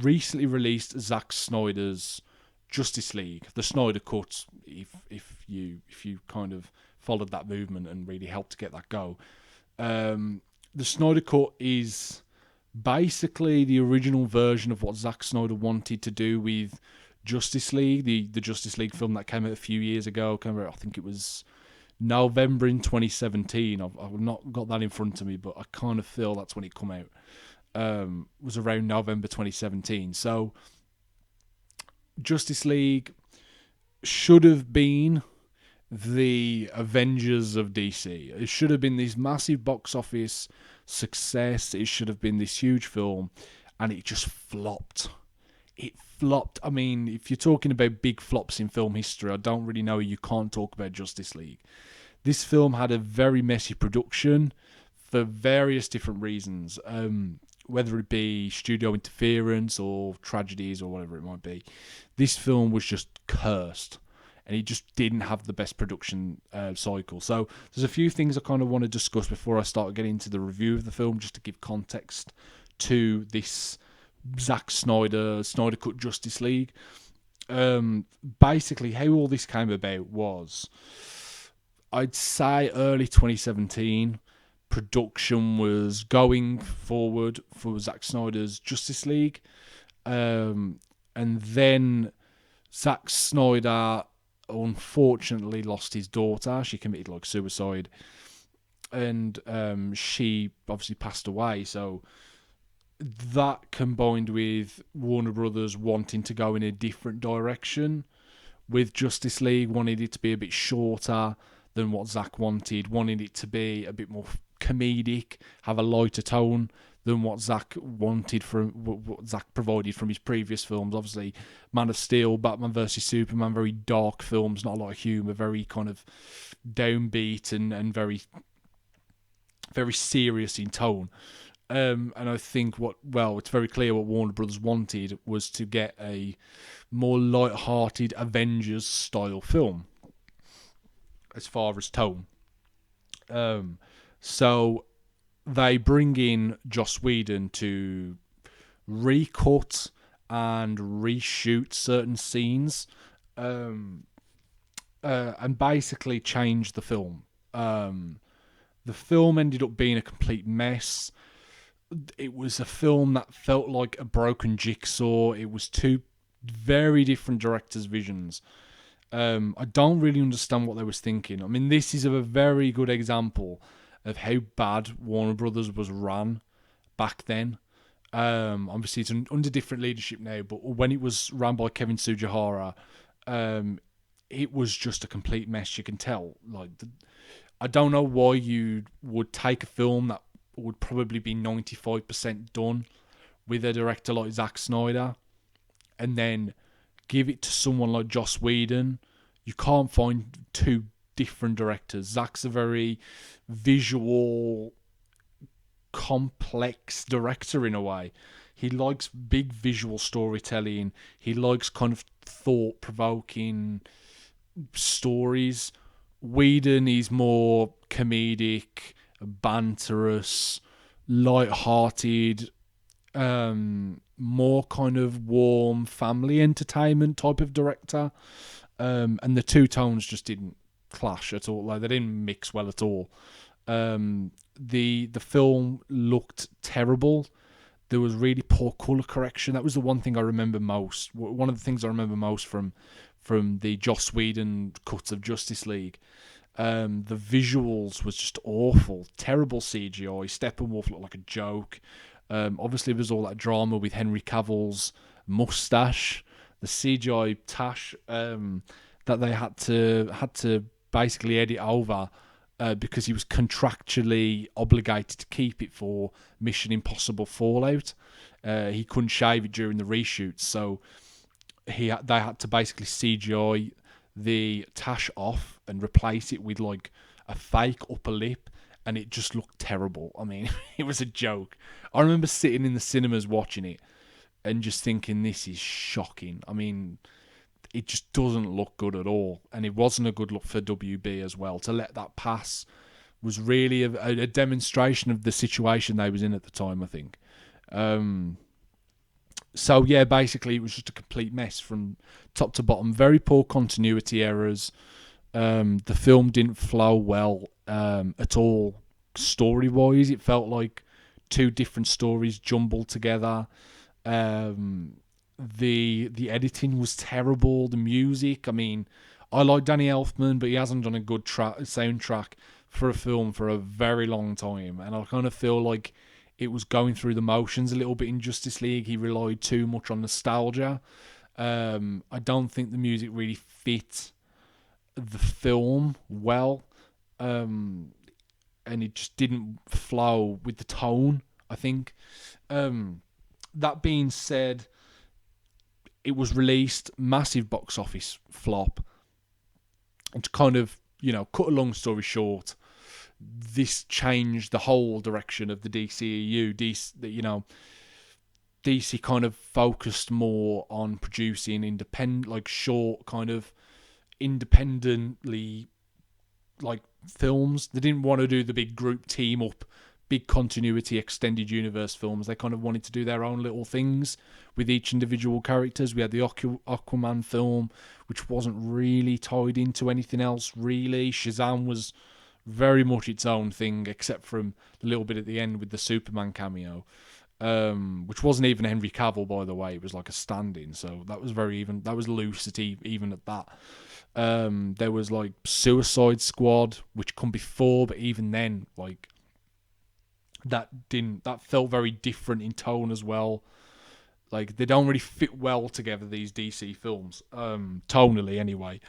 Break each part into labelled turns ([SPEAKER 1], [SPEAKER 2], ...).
[SPEAKER 1] recently released Zack Snyder's Justice League, the Snyder Cut. If you kind of followed that movement and really helped to get that go, the Snyder Cut is basically the original version of what Zack Snyder wanted to do with Justice League, the Justice League film that came out a few years ago. I think it was November in 2017. I've not got that in front of me, but I kind of feel that's when it come out. Was around November 2017. So Justice League should have been the Avengers of DC. It should have been this massive box office success. It should have been this huge film, and it just flopped. It flopped. I mean, if you're talking about big flops in film history, I don't really know you can't talk about Justice League. This film had a very messy production for various different reasons, whether it be studio interference or tragedies or whatever it might be. This film was just cursed, and it just didn't have the best production cycle. So there's a few things I kind of want to discuss before I start getting into the review of the film, just to give context to this Zack Snyder Cut Justice League. Basically, how all this came about was, I'd say early 2017, production was going forward for Zack Snyder's Justice League. And then Zack Snyder unfortunately lost his daughter. She committed suicide, and she obviously passed away. So that, combined with Warner Brothers wanting to go in a different direction with Justice League, wanted it to be a bit shorter than what Zack wanted it to be a bit more comedic, have a lighter tone than what Zack wanted, from what Zack provided from his previous films. Obviously, Man of Steel, Batman vs Superman, very dark films, not a lot of humour, very kind of downbeat and very, very serious in tone. And I think it's very clear what Warner Brothers wanted was to get a more light-hearted Avengers-style film as far as tone. So they bring in Joss Whedon to recut and reshoot certain scenes, and basically change the film. The film ended up being a complete mess. It was a film that felt like a broken jigsaw. It was two very different directors' visions. I don't really understand what they was thinking. I mean, this is a very good example of how bad Warner Brothers was run back then. Obviously, it's under different leadership now, but when it was run by Kevin Tsujihara, it was just a complete mess. You can tell. I don't know why you would take a film that would probably be 95% done with a director like Zack Snyder and then give it to someone like Joss Whedon. You can't find two different directors. Zack's a very visual, complex director in a way. He likes big visual storytelling. He likes kind of thought-provoking stories. Whedon is more comedic, banterous, light-hearted, more kind of warm family entertainment type of director. And the two tones just didn't clash at all. They didn't mix well at all. The film looked terrible. There was really poor colour correction. That was the one thing I remember most. One of the things I remember most from the Joss Whedon cut of Justice League. The visuals was just awful. Terrible CGI. Steppenwolf looked like a joke. Obviously, there was all that drama with Henry Cavill's mustache, the CGI tash that they had to basically edit over because he was contractually obligated to keep it for Mission Impossible Fallout. He couldn't shave it during the reshoots, so they had to basically CGI the tash off and replace it with like a fake upper lip, and it just looked terrible. I mean, it was a joke. I remember sitting in the cinemas watching it and just thinking, this is shocking. I mean, it just doesn't look good at all, and it wasn't a good look for WB as well. To let that pass was really a demonstration of the situation they was in at the time, I think. So yeah, basically it was just a complete mess from top to bottom. Very poor continuity errors. The film didn't flow well at all story wise. It felt like two different stories jumbled together. Um, the editing was terrible. The music, I mean, I like Danny Elfman, but he hasn't done a good soundtrack for a film for a very long time, and I kind of feel like it was going through the motions a little bit in Justice League. He relied too much on nostalgia. I don't think the music really fit the film well, um, and it just didn't flow with the tone, I think. Um, that being said, it was released, massive box office flop. And to kind of, cut a long story short, this changed the whole direction of the DCEU. DC kind of focused more on producing independent, like short, kind of independently, like films. They didn't want to do the big group team up, big continuity extended universe films. They kind of wanted to do their own little things with each individual characters. We had the Aquaman film, which wasn't really tied into anything else really. Shazam was very much its own thing, except from a little bit at the end with the Superman cameo, which wasn't even Henry Cavill, by the way. It was like a stand-in, so that was that was loose even at that. There was like Suicide Squad, which come before, but even then, like that felt very different in tone as well. Like they don't really fit well together, these DC films, tonally anyway.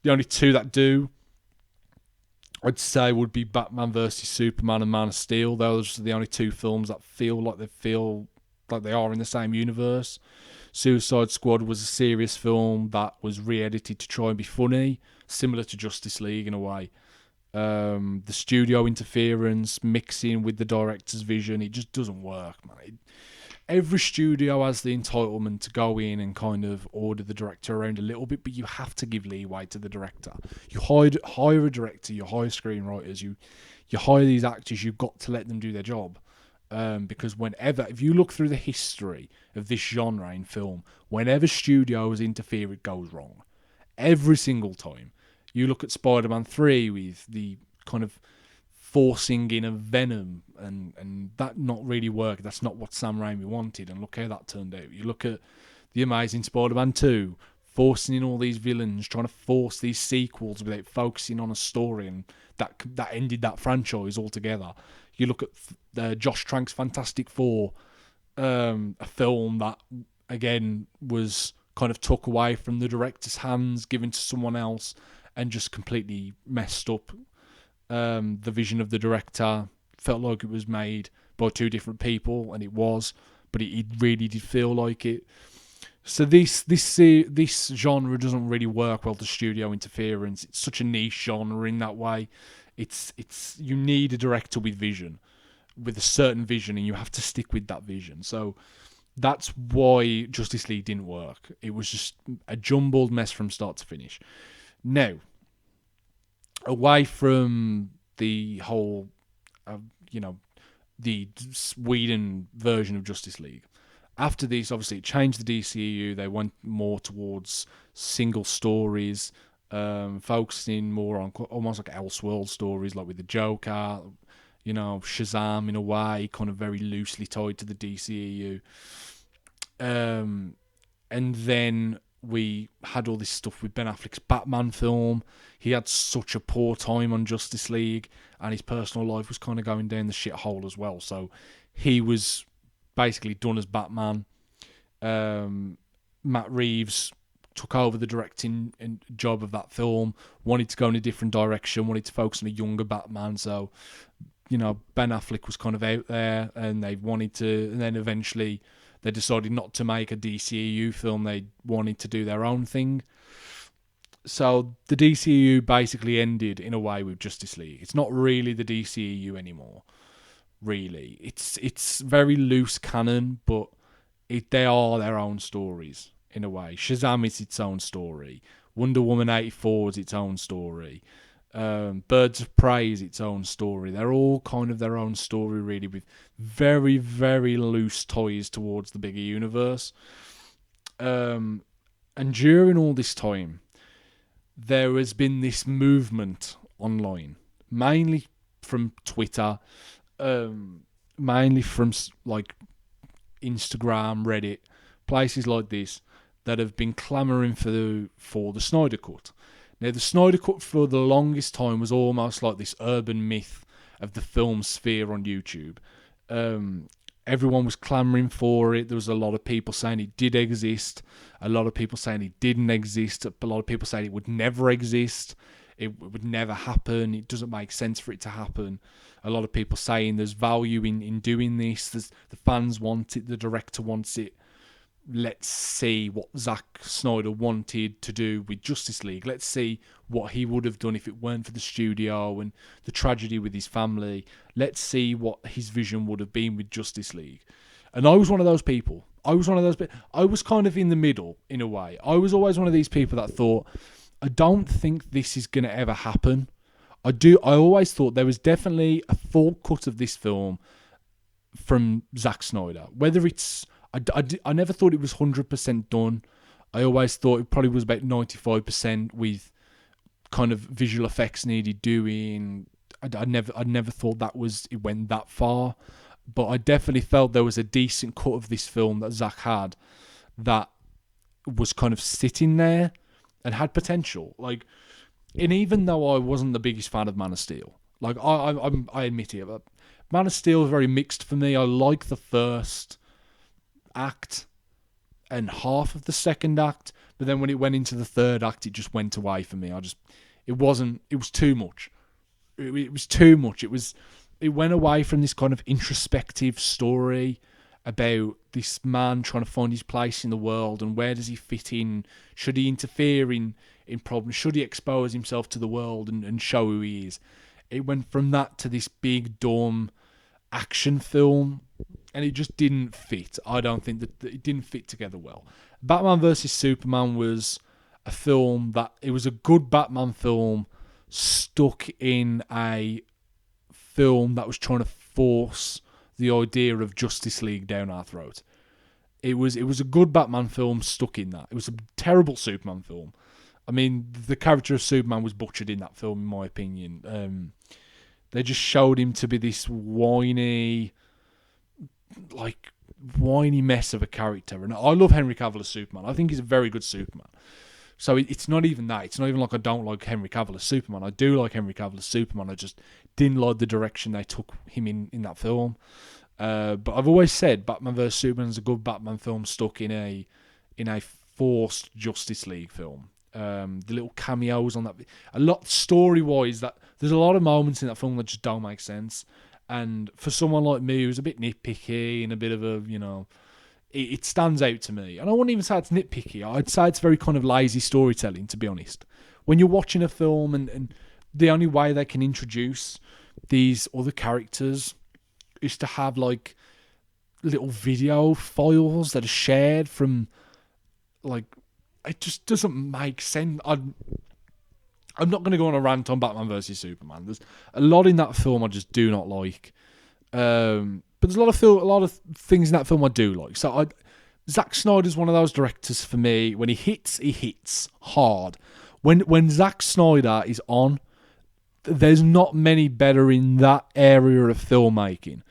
[SPEAKER 1] The only two that do, I'd say, would be Batman versus Superman and Man of Steel. Those are the only two films that feel like they are in the same universe. Suicide Squad was a serious film that was re-edited to try and be funny, similar to Justice League in a way. The studio interference mixing with the director's vision, it just doesn't work, man. Every studio has the entitlement to go in and kind of order the director around a little bit, but you have to give leeway to the director. You hire a director, you hire screenwriters, you hire these actors, you've got to let them do their job. Because if you look through the history of this genre in film, whenever studios interfere, it goes wrong. Every single time. You look at Spider-Man 3 with the kind of forcing in of Venom, and that not really worked. That's not what Sam Raimi wanted, and look how that turned out. You look at The Amazing Spider-Man 2, forcing in all these villains, trying to force these sequels without focusing on a story, and that ended that franchise altogether. You look at Josh Trank's Fantastic Four, a film that, again, was kind of took away from the director's hands, given to someone else, and just completely messed up the vision of the director. Felt like it was made by two different people, and it was, but it really did feel like it. So this genre doesn't really work well to studio interference. It's such a niche genre in that way. It's you need a director with vision, with a certain vision, and you have to stick with that vision. So that's why Justice League didn't work. It was just a jumbled mess from start to finish. Now, away from the whole, the Whedon version of Justice League. After this, obviously, it changed the DCEU. They went more towards single stories, focusing more on almost like Elseworld stories, like with the Joker, Shazam in a way, kind of very loosely tied to the DCEU. And then we had all this stuff with Ben Affleck's Batman film. He had such a poor time on Justice League, and his personal life was kind of going down the shithole as well. So he was basically done as Batman. Matt Reeves took over the directing job of that film, wanted to go in a different direction, wanted to focus on a younger Batman. So, Ben Affleck was kind of out there, and they wanted to, and then eventually they decided not to make a DCEU film. They wanted to do their own thing. So the DCEU basically ended in a way with Justice League. It's not really the DCEU anymore, really. It's very loose canon, but they are their own stories in a way. Shazam is its own story. Wonder Woman 84 is its own story. Birds of Prey is its own story. They're all kind of their own story, really, with very, very loose ties towards the bigger universe. And during all this time, there has been this movement online, mainly from Twitter, mainly from like Instagram, Reddit, places like this, that have been clamouring for the Snyder Cut. Now, the Snyder Cut for the longest time was almost like this urban myth of the film sphere on YouTube. Everyone was clamouring for it. There was a lot of people saying it did exist. A lot of people saying it didn't exist. A lot of people saying it would never exist. It would never happen. It doesn't make sense for it to happen. A lot of people saying there's value in doing this. The fans want it. The director wants it. Let's see what Zack Snyder wanted to do with Justice League. Let's see what he would have done if it weren't for the studio and the tragedy with his family. Let's see what his vision would have been with Justice League. And I was one of those people. I was kind of in the middle, in a way. I was always one of these people that thought, I don't think this is going to ever happen. I always thought there was definitely a full cut of this film from Zack Snyder. Whether it's... I never thought it was 100% done. I always thought it probably was about 95% with kind of visual effects needed doing. I never thought it went that far. But I definitely felt there was a decent cut of this film that Zack had that was kind of sitting there and had potential. Like, and even though I wasn't the biggest fan of Man of Steel, like I admit it, but Man of Steel is very mixed for me. I like the first act and half of the second act, but then when it went into the third act, it just went away for me. It was too much. It was too much. It went away from this kind of introspective story about this man trying to find his place in the world and where does he fit in. Should he interfere in problems? Should he expose himself to the world and show who he is? It went from that to this big, dumb action film, and it just didn't fit. I don't think that it didn't fit together well. Batman vs Superman was a film it was a good Batman film stuck in a film that was trying to force the idea of Justice League down our throat. It was a good Batman film stuck in that. It was a terrible Superman film. I mean, the character of Superman was butchered in that film, in my opinion. They just showed him to be this whiny mess of a character. And I love Henry Cavill as Superman. I think he's a very good Superman. So it's not even that. It's not even like I don't like Henry Cavill as Superman. I do like Henry Cavill as Superman. I just didn't like the direction they took him in that film. But I've always said Batman vs Superman is a good Batman film stuck in a forced Justice League film. The little cameos on that, a lot story-wise, that there's a lot of moments in that film that just don't make sense. And for someone like me who's a bit nitpicky and a bit of a, it stands out to me. And I wouldn't even say it's nitpicky. I'd say it's very kind of lazy storytelling, to be honest. When you're watching a film and the only way they can introduce these other characters is to have like little video files that are shared from like, it just doesn't make sense. I'm not going to go on a rant on Batman vs Superman. There's a lot in that film I just do not like. But there's a lot of things in that film I do like. So Zack Snyder's one of those directors for me. When he hits hard. When Zack Snyder is on, there's not many better in that area of filmmaking.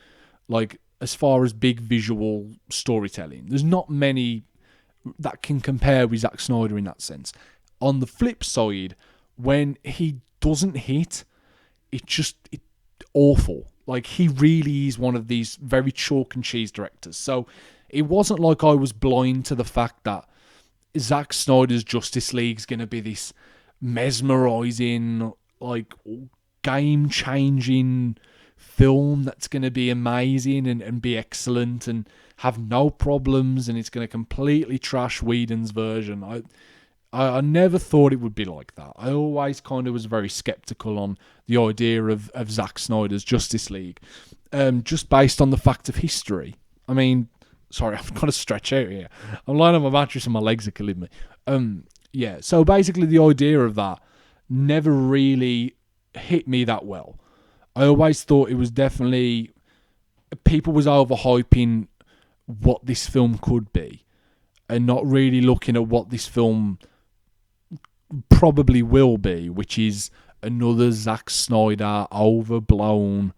[SPEAKER 1] Like, as far as big visual storytelling, there's not many that can compare with Zack Snyder in that sense. On the flip side, when he doesn't hit, it's awful. Like, he really is one of these very chalk and cheese directors. So it wasn't like I was blind to the fact that Zack Snyder's Justice League is going to be this mesmerising, like, game-changing film that's going to be amazing and be excellent and have no problems, and it's going to completely trash Whedon's version. I never thought it would be like that. I always kind of was very sceptical on the idea of Zack Snyder's Justice League, just based on the fact of history. I mean, sorry, I've got to stretch out here. I'm lying on my mattress and my legs are killing me. So basically the idea of that never really hit me that well. I always thought it was definitely people was overhyping what this film could be and not really looking at what this film probably will be, which is another Zack Snyder overblown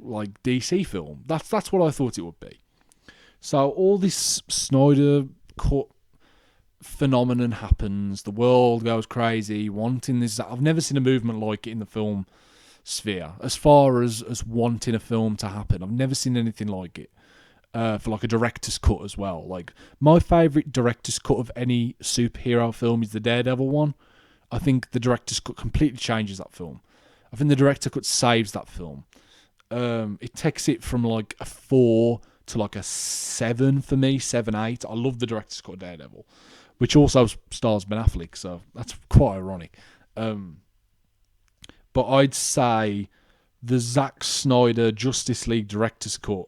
[SPEAKER 1] like DC film. That's what I thought it would be. So all this Snyder cut phenomenon happens. The world goes crazy, wanting this. I've never seen a movement like it in the film sphere. As far as wanting a film to happen, I've never seen anything like it. For like a director's cut as well. Like my favourite director's cut of any superhero film is the Daredevil one. I think the director's cut completely changes that film. I think the director cut saves that film. It takes it from like a 4 to like a 7 for me, 7, 8. I love the director's cut of Daredevil, which also stars Ben Affleck, so that's quite ironic. But I'd say the Zack Snyder Justice League director's cut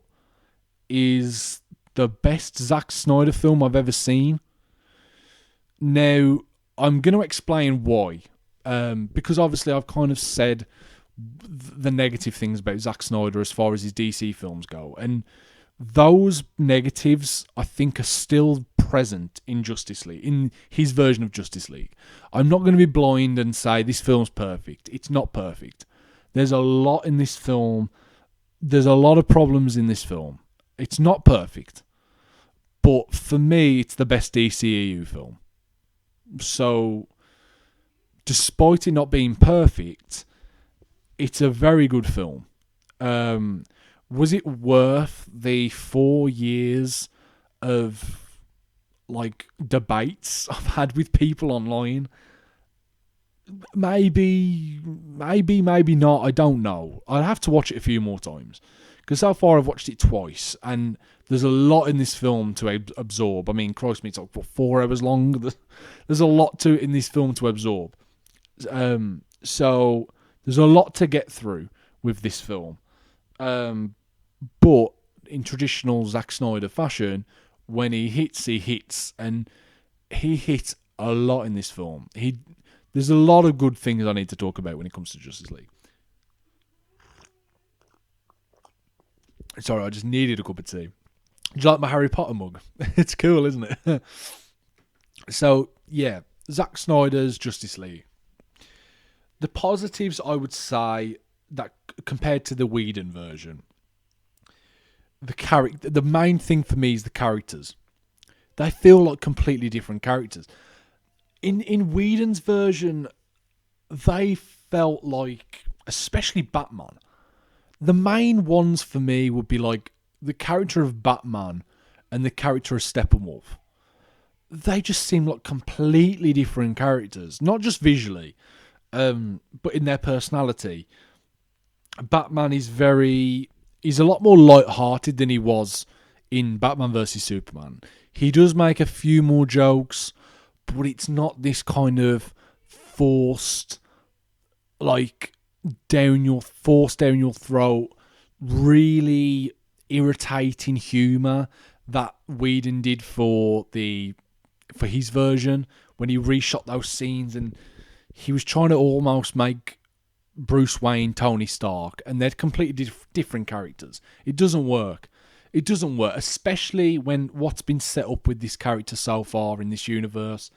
[SPEAKER 1] is the best Zack Snyder film I've ever seen. Now, I'm going to explain why. Because obviously I've kind of said the negative things about Zack Snyder as far as his DC films go. And those negatives, I think, are still present in Justice League, in his version of Justice League. I'm not going to be blind and say this film's perfect. It's not perfect. There's a lot in this film. There's a lot of problems in this film. It's not perfect, but for me, it's the best DCEU film. So, despite it not being perfect, it's a very good film. Was it worth the 4 years of like debates I've had with people online? Maybe not. I don't know. I'd have to watch it a few more times. Because so far I've watched it twice, and there's a lot in this film to absorb. I mean, Christ me, it's like 4 hours long. There's a lot to in this film to absorb. So there's a lot to get through with this film. But in traditional Zack Snyder fashion, when he hits, and he hit a lot in this film. There's a lot of good things I need to talk about when it comes to Justice League. Sorry, I just needed a cup of tea. Do you like my Harry Potter mug? It's cool, isn't it? So, yeah, Zack Snyder's Justice League. The positives, I would say, that compared to the Whedon version, the main thing for me is the characters. They feel like completely different characters. In Whedon's version, they felt like, especially Batman, the main ones for me would be like the character of Batman and the character of Steppenwolf. They just seem like completely different characters, not just visually, but in their personality. Batman is he's a lot more light-hearted than he was in Batman vs Superman. He does make a few more jokes, but it's not this kind of forced, like, down your throat, really irritating humour that Whedon did for his version when he reshot those scenes, and he was trying to almost make Bruce Wayne Tony Stark, and they're completely different characters. It doesn't work. It doesn't work, especially when what's been set up with this character so far in this universe.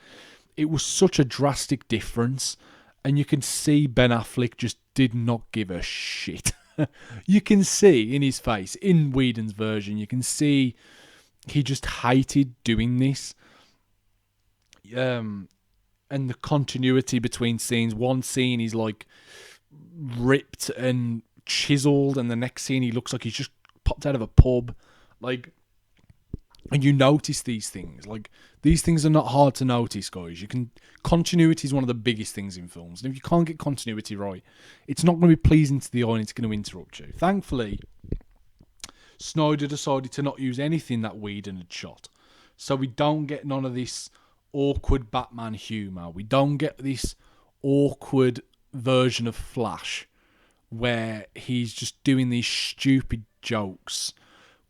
[SPEAKER 1] It was such a drastic difference, and you can see Ben Affleck just did not give a shit. You can see in his face, in Whedon's version, you can see he just hated doing this. And the continuity between scenes. One scene he's like ripped and chiseled, and the next scene he looks like he's just popped out of a pub. Like, and you notice these things. Like, these things are not hard to notice, guys. Continuity is one of the biggest things in films. And if you can't get continuity right, it's not going to be pleasing to the eye, and it's going to interrupt you. Thankfully, Snyder decided to not use anything that Whedon had shot. So we don't get none of this awkward Batman humour. We don't get this awkward version of Flash where he's just doing these stupid jokes.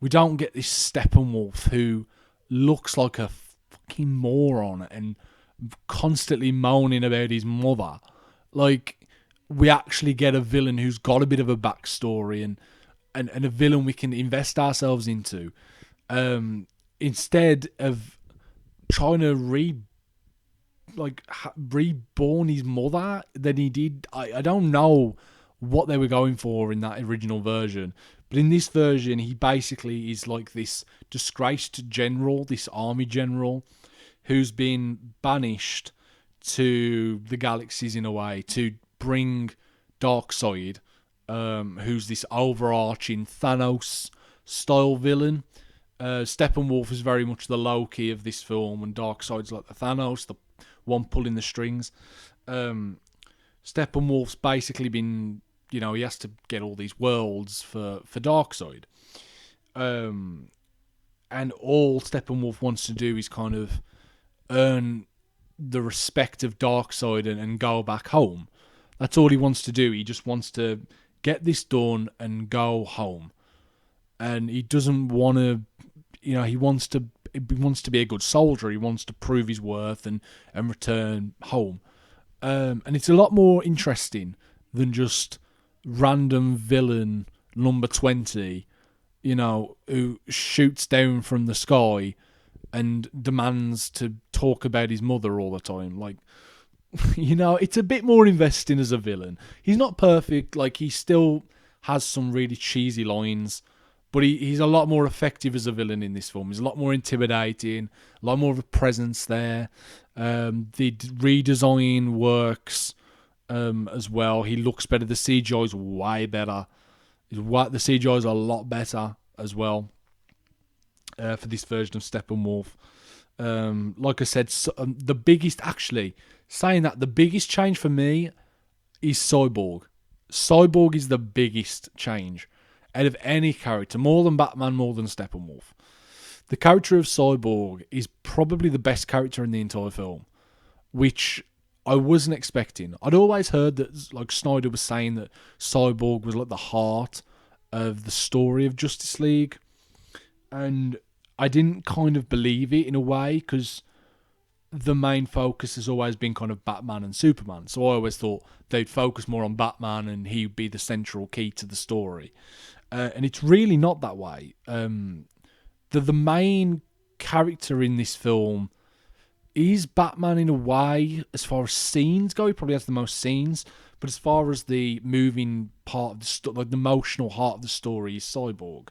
[SPEAKER 1] We don't get this Steppenwolf who looks like a fucking moron and constantly moaning about his mother. Like, we actually get a villain who's got a bit of a backstory and a villain we can invest ourselves into, instead of trying to reborn his mother than he did. I don't know what they were going for in that original version, but in this version he basically is like this disgraced general, this army general who's been banished to the galaxies in a way to bring Darkseid, who's this overarching Thanos style villain. Steppenwolf is very much the Loki of this film, and Darkseid's like the Thanos, the one pulling the strings. Steppenwolf's basically been, he has to get all these worlds for Darkseid. And all Steppenwolf wants to do is kind of earn the respect of Darkseid and go back home. That's all he wants to do. He just wants to get this done and go home. And he doesn't want to, he wants to be a good soldier. He wants to prove his worth and return home. And it's a lot more interesting than just random villain number 20, who shoots down from the sky and demands to talk about his mother all the time. Like, it's a bit more investing as a villain. He's not perfect. Like, he still has some really cheesy lines, but he's a lot more effective as a villain in this film. He's a lot more intimidating, a lot more of a presence there. The redesign works as well. He looks better. The CGI is way better. The CGI is a lot better as well for this version of Steppenwolf. Like I said, the biggest change for me is Cyborg. Cyborg is the biggest change out of any character, more than Batman, more than Steppenwolf. The character of Cyborg is probably the best character in the entire film, which I wasn't expecting. I'd always heard that, like, Snyder was saying that Cyborg was like the heart of the story of Justice League, and I didn't kind of believe it in a way, because the main focus has always been kind of Batman and Superman. So I always thought they'd focus more on Batman and he'd be the central key to the story. And it's really not that way. The main character in this film is Batman in a way. As far as scenes go, he probably has the most scenes. But as far as the moving part of the like the emotional heart of the story, is Cyborg.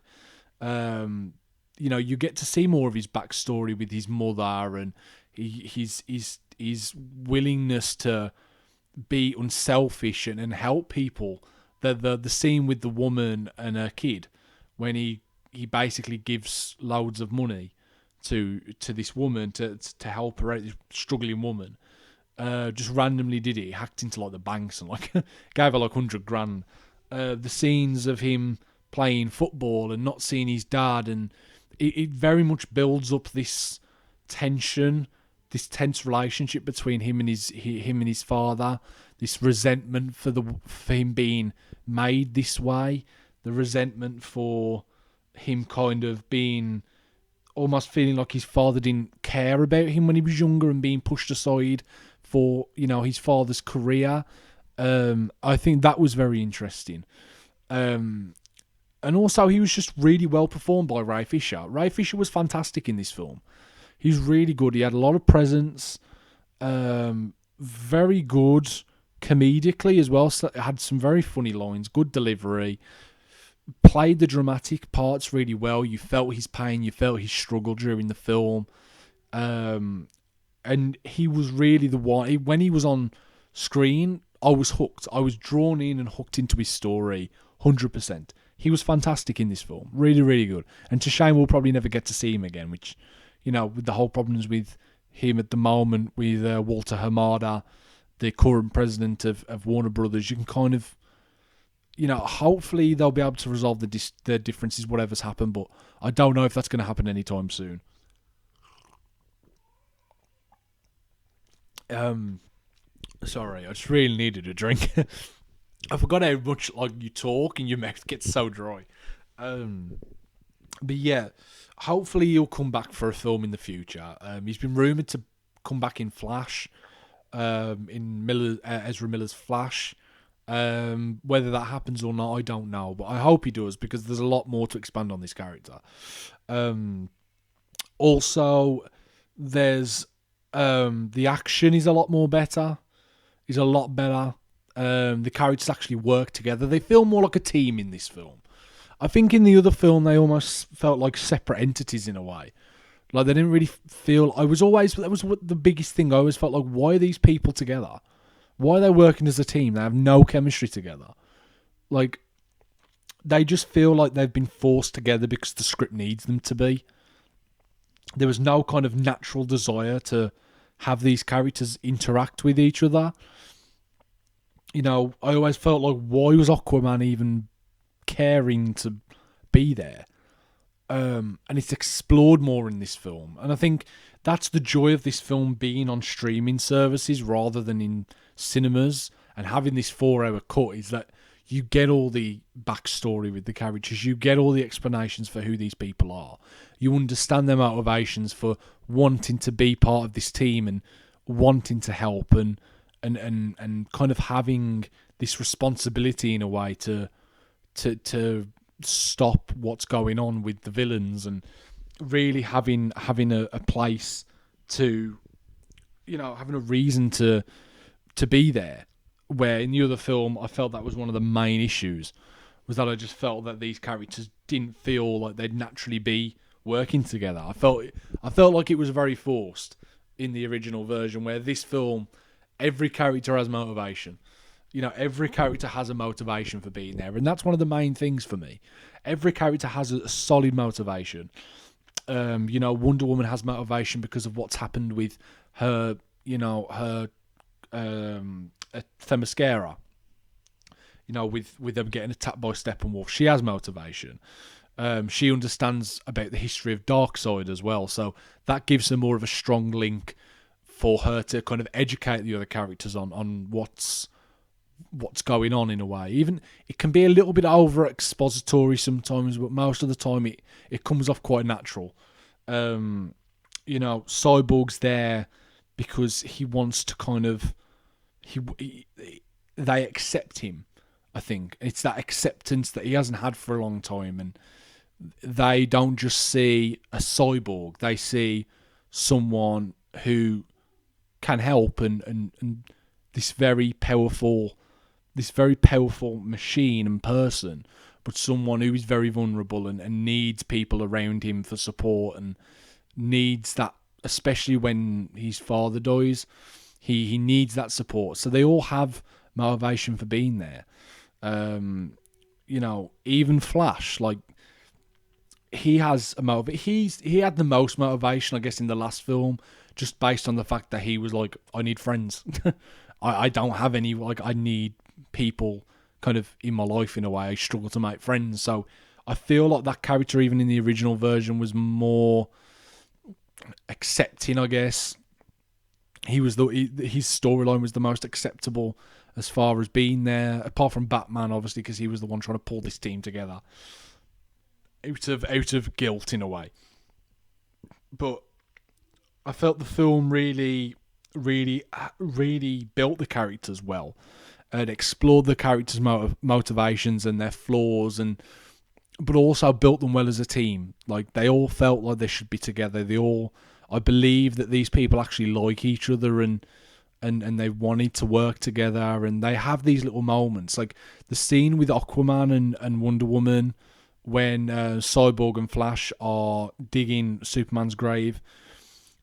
[SPEAKER 1] You get to see more of his backstory with his mother and his willingness to be unselfish and help people. The scene with the woman and her kid, when he basically gives loads of money to this woman to help her out, this struggling woman. Just randomly did it. He hacked into like the banks and like gave her like $100,000. The scenes of him playing football and not seeing his dad, and it very much builds up this tension, this tense relationship between him and his father. This resentment for him being made this way, the resentment for him kind of being almost feeling like his father didn't care about him when he was younger and being pushed aside for his father's career. I think that was very interesting. And also, he was just really well performed by Ray Fisher. Ray Fisher was fantastic in this film. He's really good. He had a lot of presence. Very good comedically as well. So had some very funny lines, good delivery. Played the dramatic parts really well. You felt his pain. You felt his struggle during the film. And he was really the one. When he was on screen, I was hooked. I was drawn in and hooked into his story 100%. He was fantastic in this film. Really, really good. And to shame we'll probably never get to see him again, which, with the whole problems with him at the moment, with Walter Hamada, the current president of Warner Brothers, you can kind of, hopefully they'll be able to resolve the differences, whatever's happened, but I don't know if that's going to happen anytime soon. Sorry, I just really needed a drink. I forgot how much you talk and your mouth gets so dry. But yeah, hopefully he'll come back for a film in the future. He's been rumoured to come back in Flash, in Ezra Miller's Flash. Whether that happens or not, I don't know, but I hope he does, because there's a lot more to expand on this character. Also, there's the action is a lot more better. Is a lot better. The characters actually work together. They feel more like a team in this film. I think in the other film they almost felt like separate entities in a way. Like they didn't really feel. That was the biggest thing. I always felt like, why are these people together? Why are they working as a team? They have no chemistry together. Like they just feel like they've been forced together because the script needs them to be. There was no kind of natural desire to have these characters interact with each other. You know, I always felt like, why was Aquaman even caring to be there? And it's explored more in this film. And I think that's the joy of this film being on streaming services rather than in cinemas, and having this 4-hour cut, is that you get all the backstory with the characters. You get all the explanations for who these people are. You understand their motivations for wanting to be part of this team and wanting to help and kind of having this responsibility in a way to stop what's going on with the villains, and really having a place to, you know, having a reason to be there. Where in the other film, I felt that was one of the main issues, was that I just felt that these characters didn't feel like they'd naturally be working together. I felt like it was very forced in the original version, where this film, every character has motivation. You know, every character has a motivation for being there, and that's one of the main things for me. Every character has a solid motivation. You know, Wonder Woman has motivation because of what's happened with her, you know, her Themyscira. You know, with them getting attacked by Steppenwolf, she has motivation. She understands about the history of Darkseid as well, so that gives her more of a strong link for her to kind of educate the other characters on what's going on in a way. Even it can be a little bit over expository sometimes, but most of the time it comes off quite natural. You know, Cyborg's there because he wants to kind of they accept him. I think it's that acceptance that he hasn't had for a long time, and they don't just see a cyborg; they see someone who can help and this very powerful machine and person, but someone who is very vulnerable and needs people around him for support, and needs that, especially when his father dies. He needs that support. So they all have motivation for being there. You know, even Flash, like, he has a he had the most motivation, I guess, in the last film, just based on the fact that he was like, I need friends. I don't have any, like, I need people kind of in my life in a way. I struggle to make friends. So I feel like that character, even in the original version, was more accepting, I guess. His storyline was the most acceptable as far as being there, apart from Batman, obviously, because he was the one trying to pull this team together out of guilt in a way. But I felt the film really built the characters well, and explored the characters' motivations and their flaws, but also built them well as a team. Like, they all felt like they should be together. I believe that these people actually like each other, and they wanted to work together, and they have these little moments, like the scene with Aquaman and Wonder Woman when Cyborg and Flash are digging Superman's grave.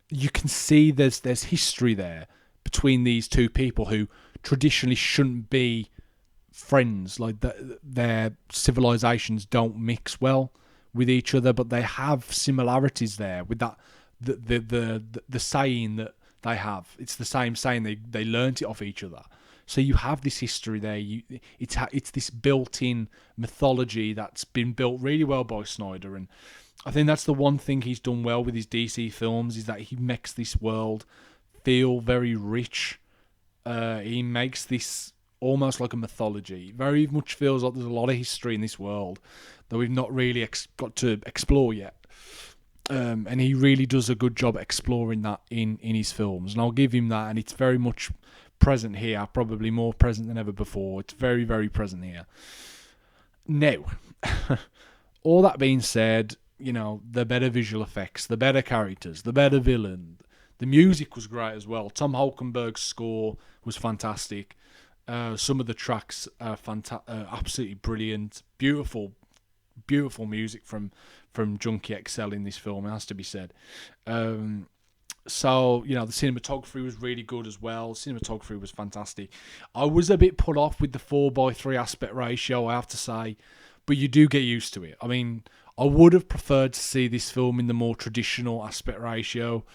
[SPEAKER 1] You can see there's history there between these two people who traditionally shouldn't be friends. Like, their civilizations don't mix well with each other, but they have similarities there with that. The saying that they have, it's the same saying, they learnt it off each other. So you have this history there. It's this built-in mythology that's been built really well by Snyder, and I think that's the one thing he's done well with his DC films, is that he makes this world feel very rich. He makes this almost like a mythology. Very much feels like there's a lot of history in this world that we've not really got to explore yet. And he really does a good job exploring that in his films, and I'll give him that. And it's very much present here, probably more present than ever before. It's very, very present here. Now, all that being said, the better visual effects, the better characters, the better villain. The music was great as well. Tom Holkenberg's score was fantastic. Some of the tracks are absolutely brilliant. Beautiful, beautiful music from Junkie XL in this film, it has to be said. So, the cinematography was really good as well. Cinematography was fantastic. I was a bit put off with the 4:3 aspect ratio, I have to say, but you do get used to it. I mean, I would have preferred to see this film in the more traditional aspect ratio,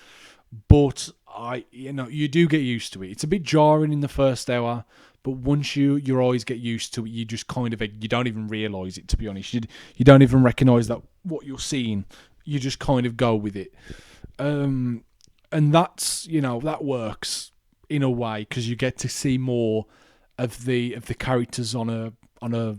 [SPEAKER 1] but you do get used to it. It's a bit jarring in the first hour, but once your eyes get used to it, you just kind of, you don't even realise it, to be honest. You don't even recognise that what you're seeing. You just kind of go with it. And that's, that works in a way, because you get to see more of the characters on a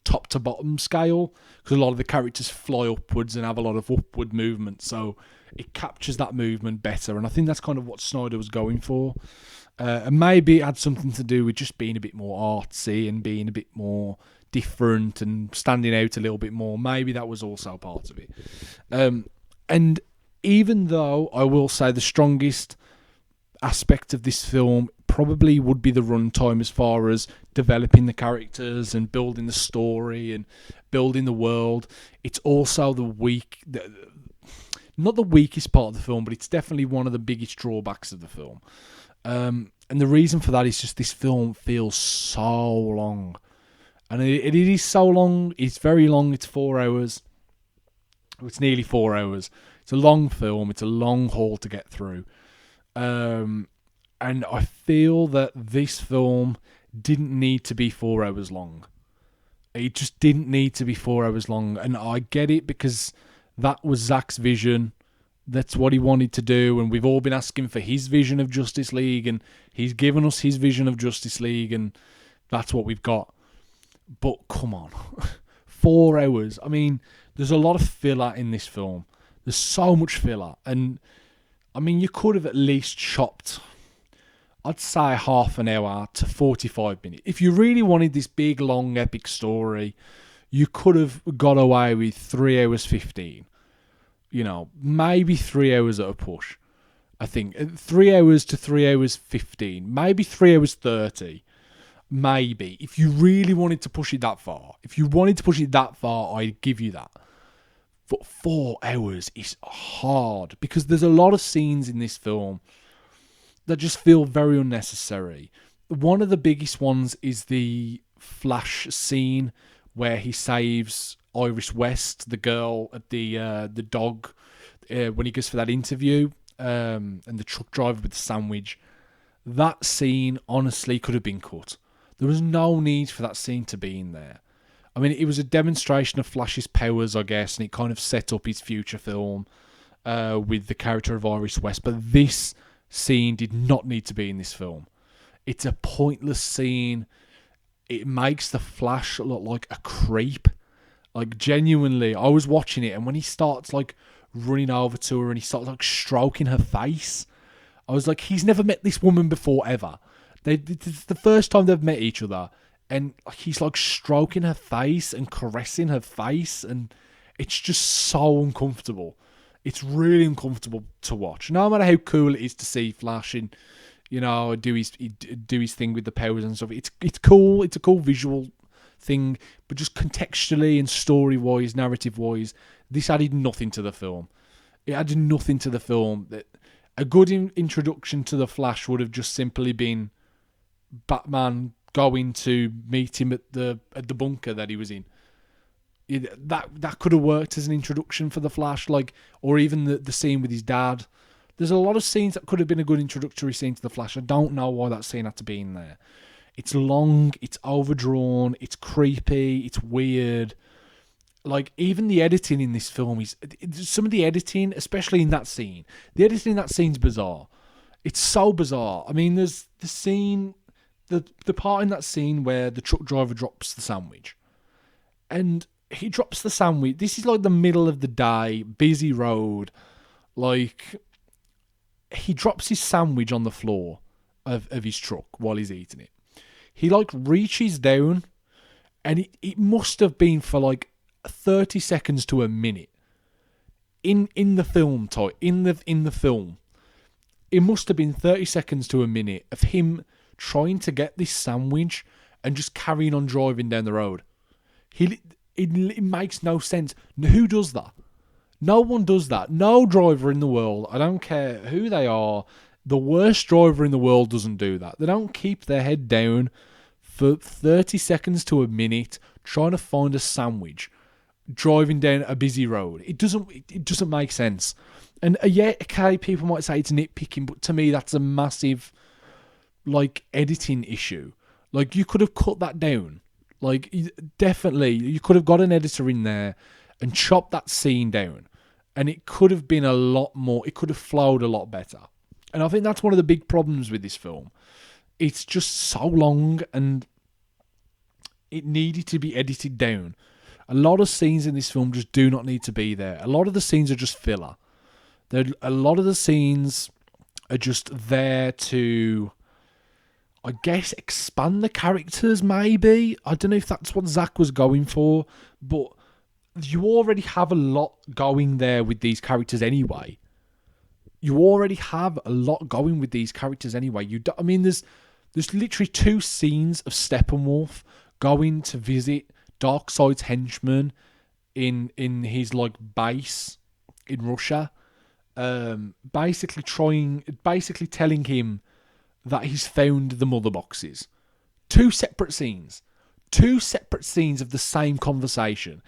[SPEAKER 1] top to bottom scale, because a lot of the characters fly upwards and have a lot of upward movement, so it captures that movement better, and I think that's kind of what Snyder was going for. And maybe it had something to do with just being a bit more artsy and being a bit more different and standing out a little bit more. Maybe that was also part of it. And even though I will say the strongest aspect of this film probably would be the runtime, as far as developing the characters and building the story and building the world, it's also not the weakest part of the film, but it's definitely one of the biggest drawbacks of the film. And the reason for that is just this film feels so long. And it is so long. It's very long. It's 4 hours. It's nearly 4 hours. It's a long film. It's a long haul to get through. And I feel that this film didn't need to be 4 hours long. It just didn't need to be 4 hours long. And I get it, because that was Zack's vision. That's what he wanted to do. And we've all been asking for his vision of Justice League. And he's given us his vision of Justice League. And that's what we've got. But come on. 4 hours. I mean, there's a lot of filler in this film. There's so much filler. And, I mean, you could have at least chopped, I'd say, half an hour to 45 minutes. If you really wanted this big, long, epic story, you could have got away with 3 hours 15. Maybe 3 hours at a push. I think 3 hours to 3 hours 15. Maybe 3 hours 30. Maybe. If you really wanted to push it that far. I'd give you that. But 4 hours is hard, because there's a lot of scenes in this film that just feel very unnecessary. One of the biggest ones is the Flash scene where he saves Iris West, the girl at the dog, when he goes for that interview, and the truck driver with the sandwich. That scene honestly could have been cut. There was no need for that scene to be in there. I mean, it was a demonstration of Flash's powers, I guess, and it kind of set up his future film with the character of Iris West. But this scene did not need to be in this film. It's a pointless scene. It makes the Flash look like a creep. Like, genuinely, I was watching it, and when he starts, like, running over to her and he starts, like, stroking her face, I was like, he's never met this woman before, ever. It's the first time they've met each other, and he's, like, stroking her face and caressing her face, and it's just so uncomfortable. It's really uncomfortable to watch. No matter how cool it is to see Flash and, do his thing with the powers and stuff. It's cool. It's a cool visual thing, but just contextually and story-wise, narrative-wise, this added nothing to the film. It added nothing to the film. A good introduction to the Flash would have just simply been Batman going to meet him at the bunker that he was in. That could have worked as an introduction for the Flash, or even the scene with his dad. There's a lot of scenes that could have been a good introductory scene to the Flash. I don't know why that scene had to be in there. It's long, it's overdrawn, it's creepy, it's weird. Even the editing in this film some of the editing, especially in that scene. The editing in that scene's bizarre. It's so bizarre. I mean, there's the scene, the part in that scene where the truck driver drops the sandwich. And he drops the sandwich. This is the middle of the day, busy road. He drops his sandwich on the floor. of his truck while he's eating it. He like reaches down, and it must have been for like 30 seconds to a minute in the film. In the film, it must have been 30 seconds to a minute of him trying to get this sandwich and just carrying on driving down the road. It makes no sense. Who does that? No one does that. No driver in the world, I don't care who they are, the worst driver in the world doesn't do that. They don't keep their head down for 30 seconds to a minute trying to find a sandwich driving down a busy road. It doesn't make sense. And yeah, okay, people might say it's nitpicking, but to me that's a massive like editing issue. Like, you could have cut that down. Like, definitely, you could have got an editor in there and chopped that scene down, and it could have been a lot more. It could have flowed a lot better. And I think that's one of the big problems with this film. It's just so long, and it needed to be edited down. A lot of scenes in this film just do not need to be there. A lot of the scenes are just filler. A lot of the scenes are just there to, I guess, expand the characters, maybe. I don't know if that's what Zack was going for, but you already have a lot going there with these characters anyway. There's literally 2 scenes of Steppenwolf going to visit Darkseid's henchman in his like base in Russia, basically telling him that he's found the mother boxes. 2 separate scenes of the same conversation.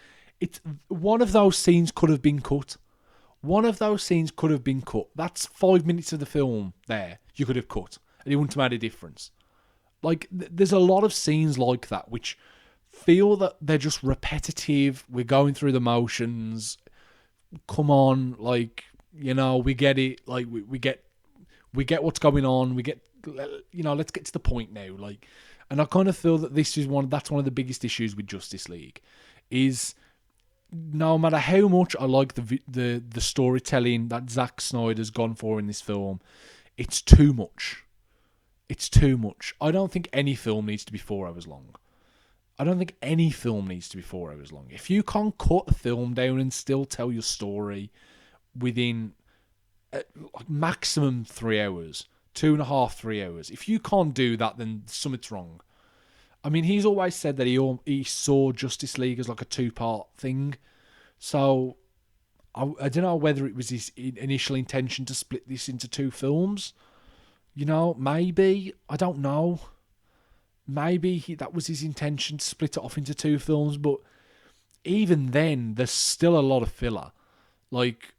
[SPEAKER 1] One of those scenes could have been cut. That's 5 minutes of the film there you could have cut, and it wouldn't have made a difference. Like, there's a lot of scenes like that which feel that they're just repetitive. We're going through the motions. Come on, like, you know, we get it. Like, we get what's going on. We get, you know, let's get to the point now. Like, and I kind of feel that that's one of the biggest issues with Justice League, is no matter how much I like the storytelling that Zack Snyder's gone for in this film, it's too much. I don't think any film needs to be 4 hours long. If you can't cut a film down and still tell your story within maximum 3 hours, 2.5, 3 hours, if you can't do that, then something's wrong. I mean, he's always said that he saw Justice League as like a 2-part thing. So I don't know whether it was his initial intention to split this into 2 films. You know, maybe. I don't know. Maybe that was his intention, to split it off into 2 films. But even then, there's still a lot of filler. Like,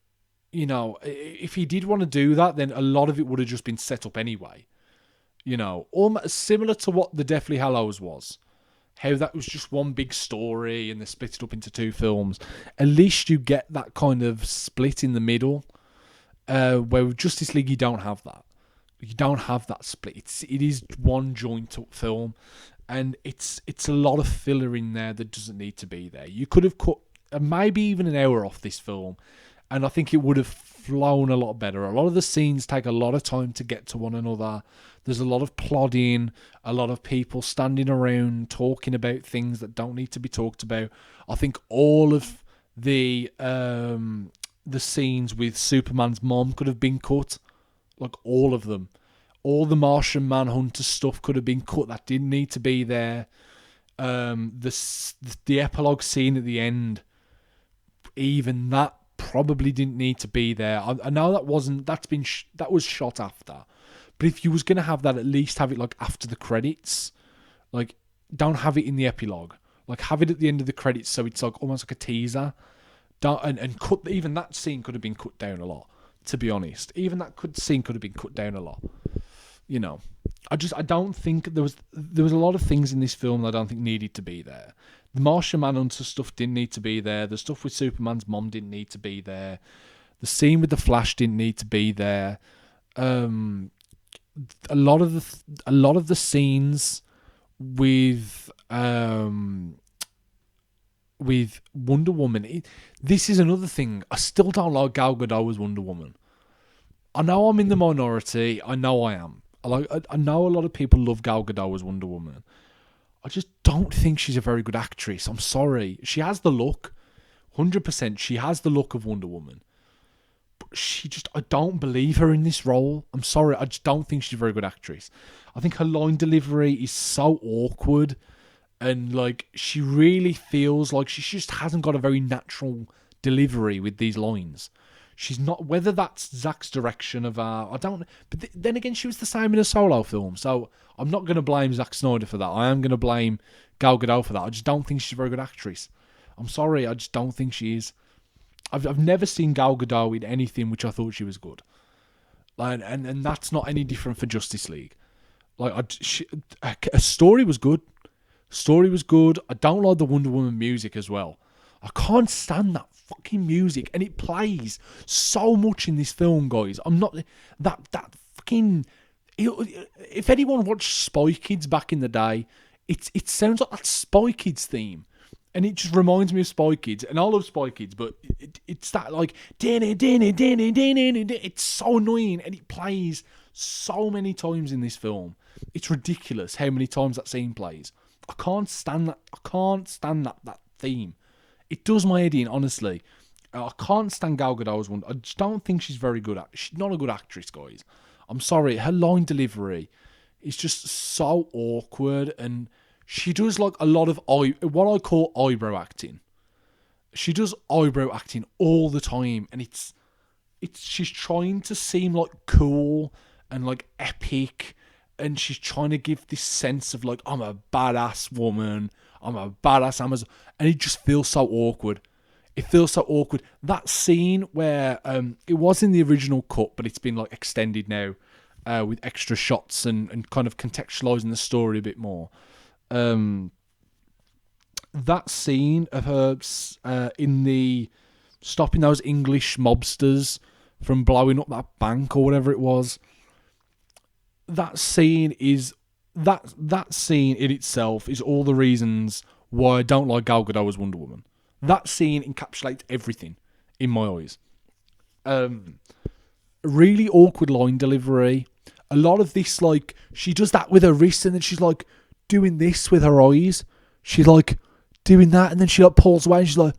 [SPEAKER 1] you know, if he did want to do that, then a lot of it would have just been set up anyway. You know, almost similar to what the Deathly Hallows was. How that was just one big story and they split it up into 2 films. At least you get that kind of split in the middle. Where with Justice League, you don't have that. You don't have that split. It is one joint up film. And it's a lot of filler in there that doesn't need to be there. You could have cut maybe even an hour off this film, and I think it would have flown a lot better. A lot of the scenes take a lot of time to get to one another. There's a lot of plodding, a lot of people standing around talking about things that don't need to be talked about. I think all of the scenes with Superman's mom could have been cut. Like, all of them. All the Martian Manhunter stuff could have been cut. That didn't need to be there. The epilogue scene at the end, even that probably didn't need to be there. I know that was shot after. But if you was going to have that, at least have it like after the credits. Like, don't have it in the epilogue. Like, have it at the end of the credits so it's like almost like a teaser. And cut, even that scene could have been cut down a lot, to be honest. Even that scene could have been cut down a lot. You know, I don't think there was a lot of things in this film that I don't think needed to be there. The Martian Manhunter stuff didn't need to be there. The stuff with Superman's mom didn't need to be there. The scene with the Flash didn't need to be there. A lot of the scenes with Wonder Woman. This is another thing. I still don't like Gal Gadot as Wonder Woman. I know I'm in the minority. I know I am. I know a lot of people love Gal Gadot as Wonder Woman. I just don't think she's a very good actress. I'm sorry. She has the look. 100% she has the look of Wonder Woman. But I don't believe her in this role. I'm sorry. I just don't think she's a very good actress. I think her line delivery is so awkward. And like, she really feels like she just hasn't got a very natural delivery with these lines. She's not, whether that's Zack's direction of her, I don't, but then again, she was the same in a solo film, so I'm not going to blame Zack Snyder for that. I am going to blame Gal Gadot for that. I just don't think she's a very good actress. I'm sorry, I just don't think she is. I've never seen Gal Gadot in anything which I thought she was good. Like, and that's not any different for Justice League. Like, a story was good. Story was good. I don't like the Wonder Woman music as well. I can't stand that fucking music, and it plays so much in this film, guys. I'm not that fucking. If anyone watched Spy Kids back in the day, it sounds like that Spy Kids theme, and it just reminds me of Spy Kids. And I love Spy Kids, but it's that like it's so annoying, and it plays so many times in this film. It's ridiculous how many times that scene plays. I can't stand that. I can't stand that theme. It does my head in, honestly. I can't stand Gal Gadot's one. I just don't think she's very good. She's not a good actress, guys. I'm sorry. Her line delivery is just so awkward, and she does like a lot of what I call eyebrow acting. She does eyebrow acting all the time, and it's she's trying to seem like cool and like epic, and she's trying to give this sense of like, I'm a badass woman. I'm a badass Amazon. And it just feels so awkward. It feels so awkward. That scene where it was in the original cut, but it's been like extended now with extra shots and kind of contextualizing the story a bit more. That scene of her in the stopping those English mobsters from blowing up that bank or whatever it was. That scene is that scene in itself is all the reasons why I don't like Gal Gadot as Wonder Woman. That scene encapsulates everything in my eyes. Really awkward line delivery. A lot of this, like, she does that with her wrist, and then she's like doing this with her eyes. She's like doing that, and then she like pulls away, and she's like,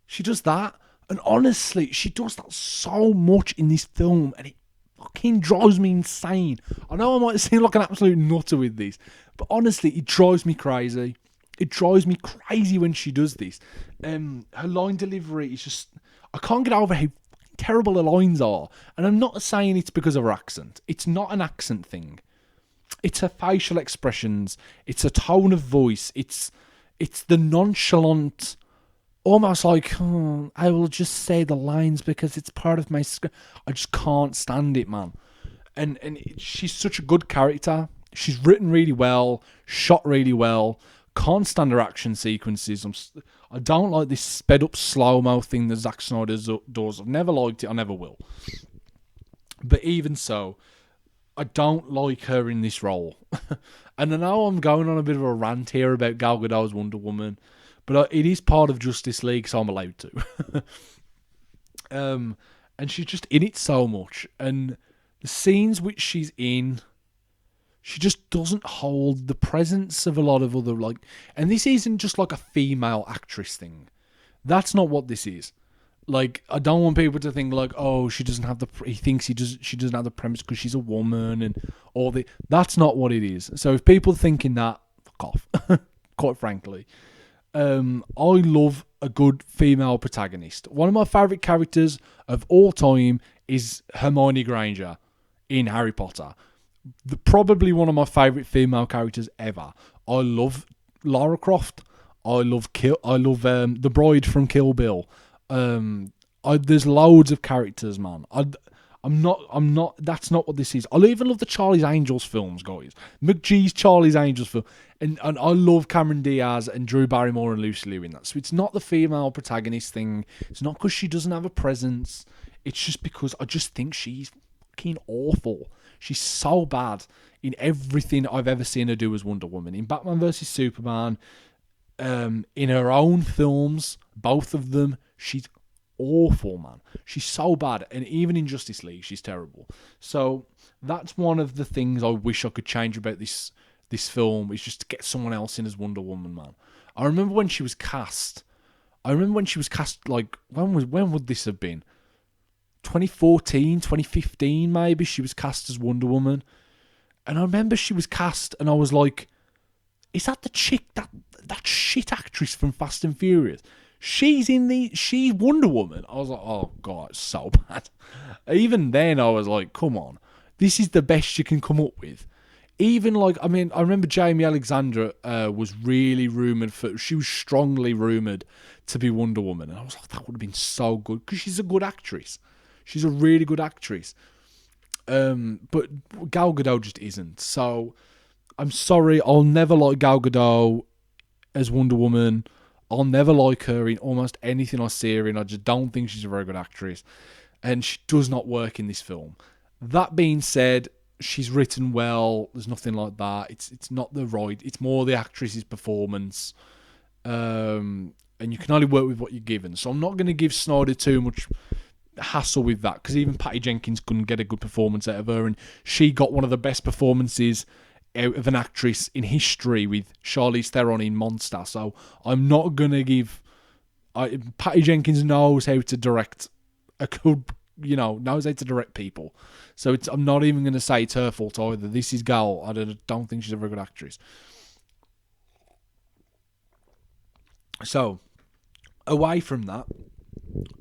[SPEAKER 1] she does that. And honestly, she does that so much in this film, and it fucking drives me insane. I know I might seem like an absolute nutter with this, but honestly, it drives me crazy. It drives me crazy when she does this. Her line delivery is just, I can't get over how terrible her lines are. And I'm not saying it's because of her accent. It's not an accent thing. It's her facial expressions. It's a tone of voice. It's the nonchalant, almost like, I will just say the lines because it's part of my script. I just can't stand it, man. And she's such a good character. She's written really well, shot really well. Can't stand her action sequences. I don't like this sped up slow-mo thing that Zack Snyder does. I've never liked it. I never will. But even so, I don't like her in this role. And I know I'm going on a bit of a rant here about Gal Gadot's Wonder Woman, but it is part of Justice League, so I'm allowed to. And she's just in it so much. And the scenes which she's in, she just doesn't hold the presence of a lot of other, like... And this isn't just like a female actress thing. That's not what this is. Like, I don't want people to think like, oh, she doesn't have the... He thinks she doesn't have the premise because she's a woman and all the... That's not what it is. So if people thinking that, fuck off. Quite frankly. I love a good female protagonist. One of my favourite characters of all time is Hermione Granger in Harry Potter. Probably one of my favourite female characters ever. I love Lara Croft. I love the bride from Kill Bill. There's loads of characters, man. I'm not. That's not what this is. I even love the Charlie's Angels films, guys. McGee's Charlie's Angels film, and I love Cameron Diaz and Drew Barrymore and Lucy Liu in that. So it's not the female protagonist thing. It's not because she doesn't have a presence. It's just because I just think she's fucking awful. She's so bad in everything I've ever seen her do as Wonder Woman. In Batman vs Superman, in her own films, both of them, she's awful, man. She's so bad, and even in Justice League, she's terrible. So that's one of the things I wish I could change about this film, is just to get someone else in as Wonder Woman, man. I remember when she was cast. Like, when would this have been? 2014, 2015, maybe. She was cast as Wonder Woman, and I remember she was cast, and I was like, "Is that the chick, that shit actress from Fast and Furious? She's Wonder Woman." I was like, "Oh god, it's so bad." Even then, I was like, "Come on, this is the best you can come up with." Even like, I mean, I remember Jamie Alexander was really rumored she was strongly rumored to be Wonder Woman, and I was like, that would have been so good, because she's a good actress. She's a really good actress. But Gal Gadot just isn't. So I'm sorry, I'll never like Gal Gadot as Wonder Woman. I'll never like her in almost anything I see her in. I just don't think she's a very good actress, and she does not work in this film. That being said, she's written well. There's nothing like that. It's not the right. It's more the actress's performance, and you can only work with what you're given. So I'm not going to give Snyder too much hassle with that, because even Patty Jenkins couldn't get a good performance out of her, and she got one of the best performances out of an actress in history with Charlize Theron in Monster. So I'm not going to give... Patty Jenkins knows how to direct a good... knows how to direct people. So I'm not even going to say it's her fault either. This is Gal. I don't think she's a very good actress. So, away from that,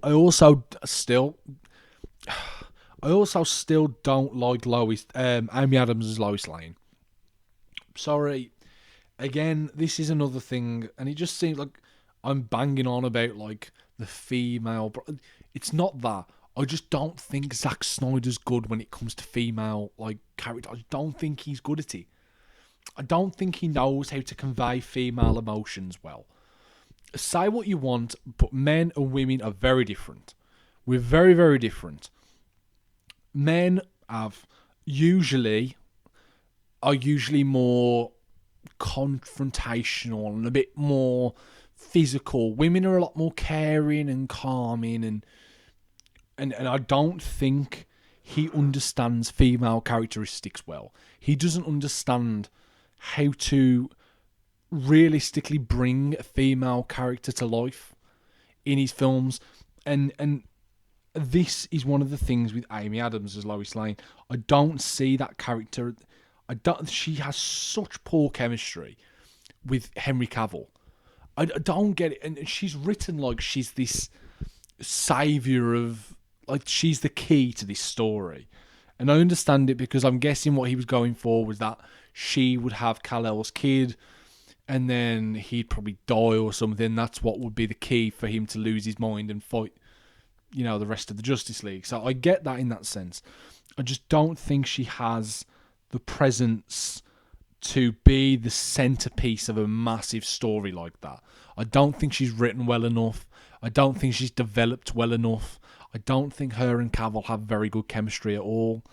[SPEAKER 1] I also still don't like Amy Adams as Lois Lane. Sorry. Again, this is another thing, and it just seems like I'm banging on about like the female. It's not that. I just don't think Zack Snyder's good when it comes to female like characters. I don't think he's good at it. I don't think he knows how to convey female emotions well. Say what you want, but men and women are very different. We're very, very different. Men are usually more confrontational and a bit more physical. Women are a lot more caring and calming, and I don't think he understands female characteristics well. He doesn't understand how to realistically bring a female character to life in his films, and this is one of the things with Amy Adams as Lois Lane. I don't see that character. She has such poor chemistry with Henry Cavill. I don't get it, and she's written like she's this savior of, like, she's the key to this story. And I understand it, because I'm guessing what he was going for was that she would have Kal-El's kid, and then he'd probably die or something. That's what would be the key for him to lose his mind and fight, the rest of the Justice League. So I get that in that sense. I just don't think she has the presence to be the centerpiece of a massive story like that. I don't think she's written well enough. I don't think she's developed well enough. I don't think her and Cavill have very good chemistry at all.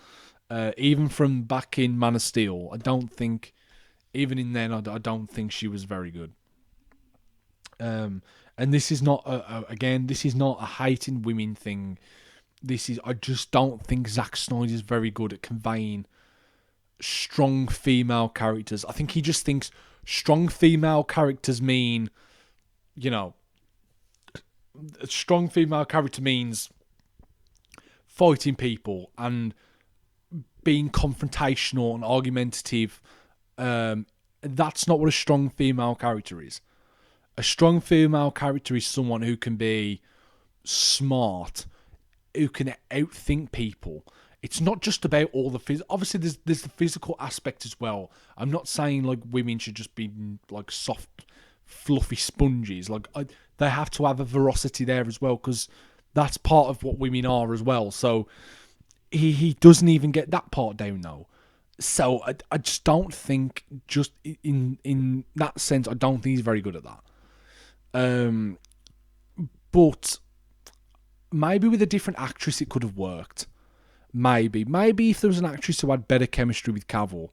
[SPEAKER 1] Even from back in Man of Steel, I don't think, even in then, I don't think she was very good. And this is not, this is not a hating women thing. I just don't think Zack Snyder is very good at conveying strong female characters. I think he just thinks strong female characters mean, a strong female character means fighting people and being confrontational and argumentative. That's not what a strong female character is. A strong female character is someone who can be smart, who can outthink people. It's not just about all the physical. Obviously, there's the physical aspect as well. I'm not saying like women should just be like soft, fluffy sponges. Like they have to have a veracity there as well, because that's part of what women are as well. So he doesn't even get that part down now. So I just don't think, just in that sense, I don't think he's very good at that. But maybe with a different actress it could have worked. Maybe if there was an actress who had better chemistry with Cavill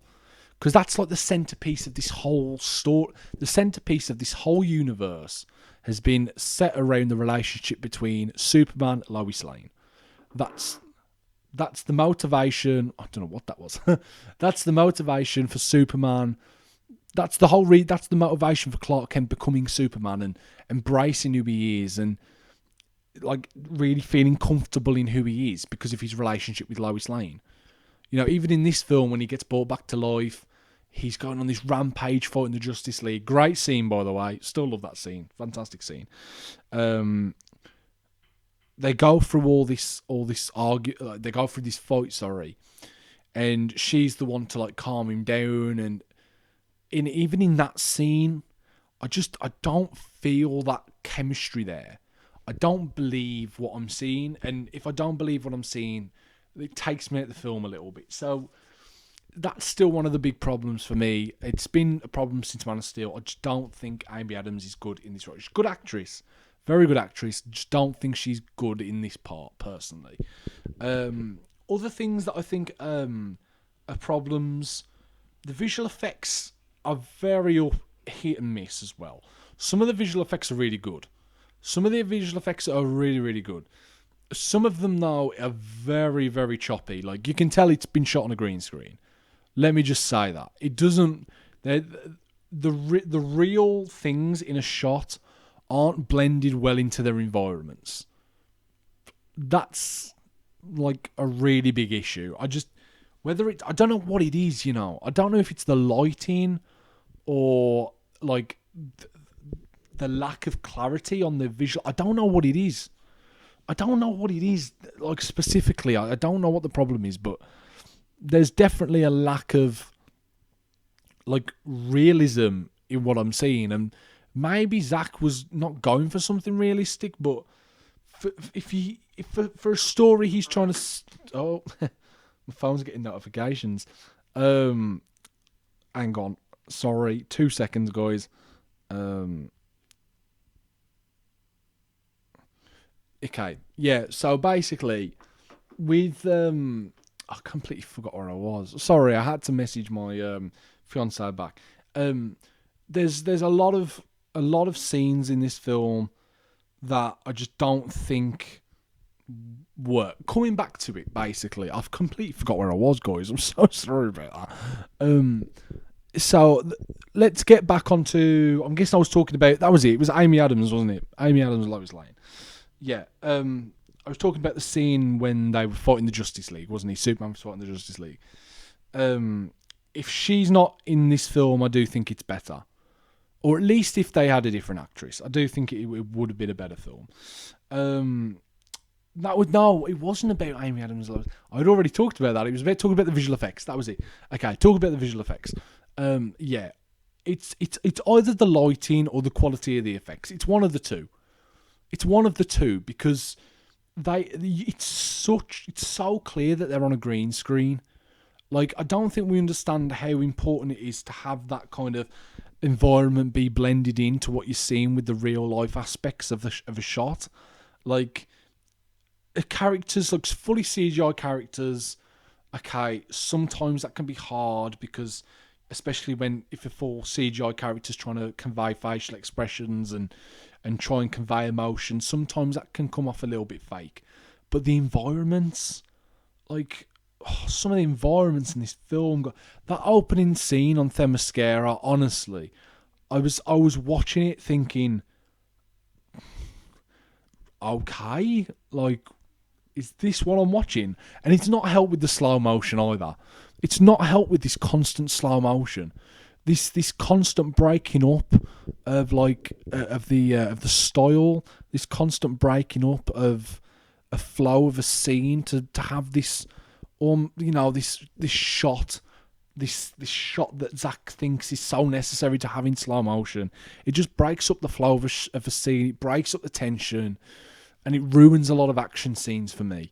[SPEAKER 1] because that's like the centerpiece of this whole story. The centerpiece of this whole universe has been set around the relationship between Superman and Lois Lane. That's the motivation. I don't know what that was. That's the motivation for Superman. That's the whole. That's the motivation for Clark Kent becoming Superman and embracing who he is and like really feeling comfortable in who he is because of his relationship with Lois Lane. You know, even in this film, when he gets brought back to life, he's going on this rampage fighting the Justice League. Great scene, by the way. Still love that scene. Fantastic scene. They go through all this they go through this fight, sorry, and she's the one to like calm him down. And even in that scene, I don't feel that chemistry there. I don't believe what I'm seeing, and if I don't believe what I'm seeing, it takes me out of the film a little bit. So that's still one of the big problems for me. It's been a problem since Man of Steel. I just don't think Amy Adams is good in this role. She's a good actress, very good actress. Just don't think she's good in this part, personally. Other things that I think are problems, the visual effects are very hit and miss as well. Some of the visual effects are really good. Some of the visual effects are really, really good. Some of them, though, are very, very choppy. Like, you can tell it's been shot on a green screen. Let me just say that. It doesn't... The real things in a shot aren't blended well into their environments. That's, like, a really big issue. I don't know what it is, you know. I don't know if it's the lighting or, like... the lack of clarity on the visual. I don't know what it is. Like, specifically. I don't know what the problem is, but there's definitely a lack of, like, realism in what I'm seeing. And maybe Zack was not going for something realistic, but for a story he's trying to... Oh, my phone's getting notifications. Hang on. Sorry. 2 seconds, guys. Okay, yeah, so basically, with, I completely forgot where I was. Sorry, I had to message my fiancée back. There's a lot of scenes in this film that I just don't think work. Coming back to it, basically, I've completely forgot where I was, guys. I'm so sorry about that. So let's get back onto... I'm guessing I was talking about... That was it. It was Amy Adams, wasn't it? Amy Adams and Lois Lane. Yeah, I was talking about the scene when they were fighting the Justice League, wasn't he? Superman was fighting the Justice League. If she's not in this film, I do think it's better. Or at least if they had a different actress. I do think it would have been a better film. It wasn't about Amy Adams. I'd already talked about that. It was about talking about the visual effects. That was it. Okay, talk about the visual effects. Yeah, it's either the lighting or the quality of the effects. It's one of the two. Because it's so clear that they're on a green screen. Like, I don't think we understand how important it is to have that kind of environment be blended into what you're seeing with the real life aspects of a shot. Like, characters, like fully CGI characters, okay, sometimes that can be hard because, especially if a full CGI character's trying to convey facial expressions and try and convey emotion, sometimes that can come off a little bit fake. But the environments, like, some of the environments in this film, that opening scene on Themyscira, honestly, I was watching it thinking, okay, like, is this what I'm watching? And it's not helped with the slow motion either. It's not helped with this constant slow motion. This constant breaking up of the style, this constant breaking up of a flow of a scene to have this this shot that Zack thinks is so necessary to have in slow motion. It just breaks up the flow of a scene. It breaks up the tension, and it ruins a lot of action scenes for me.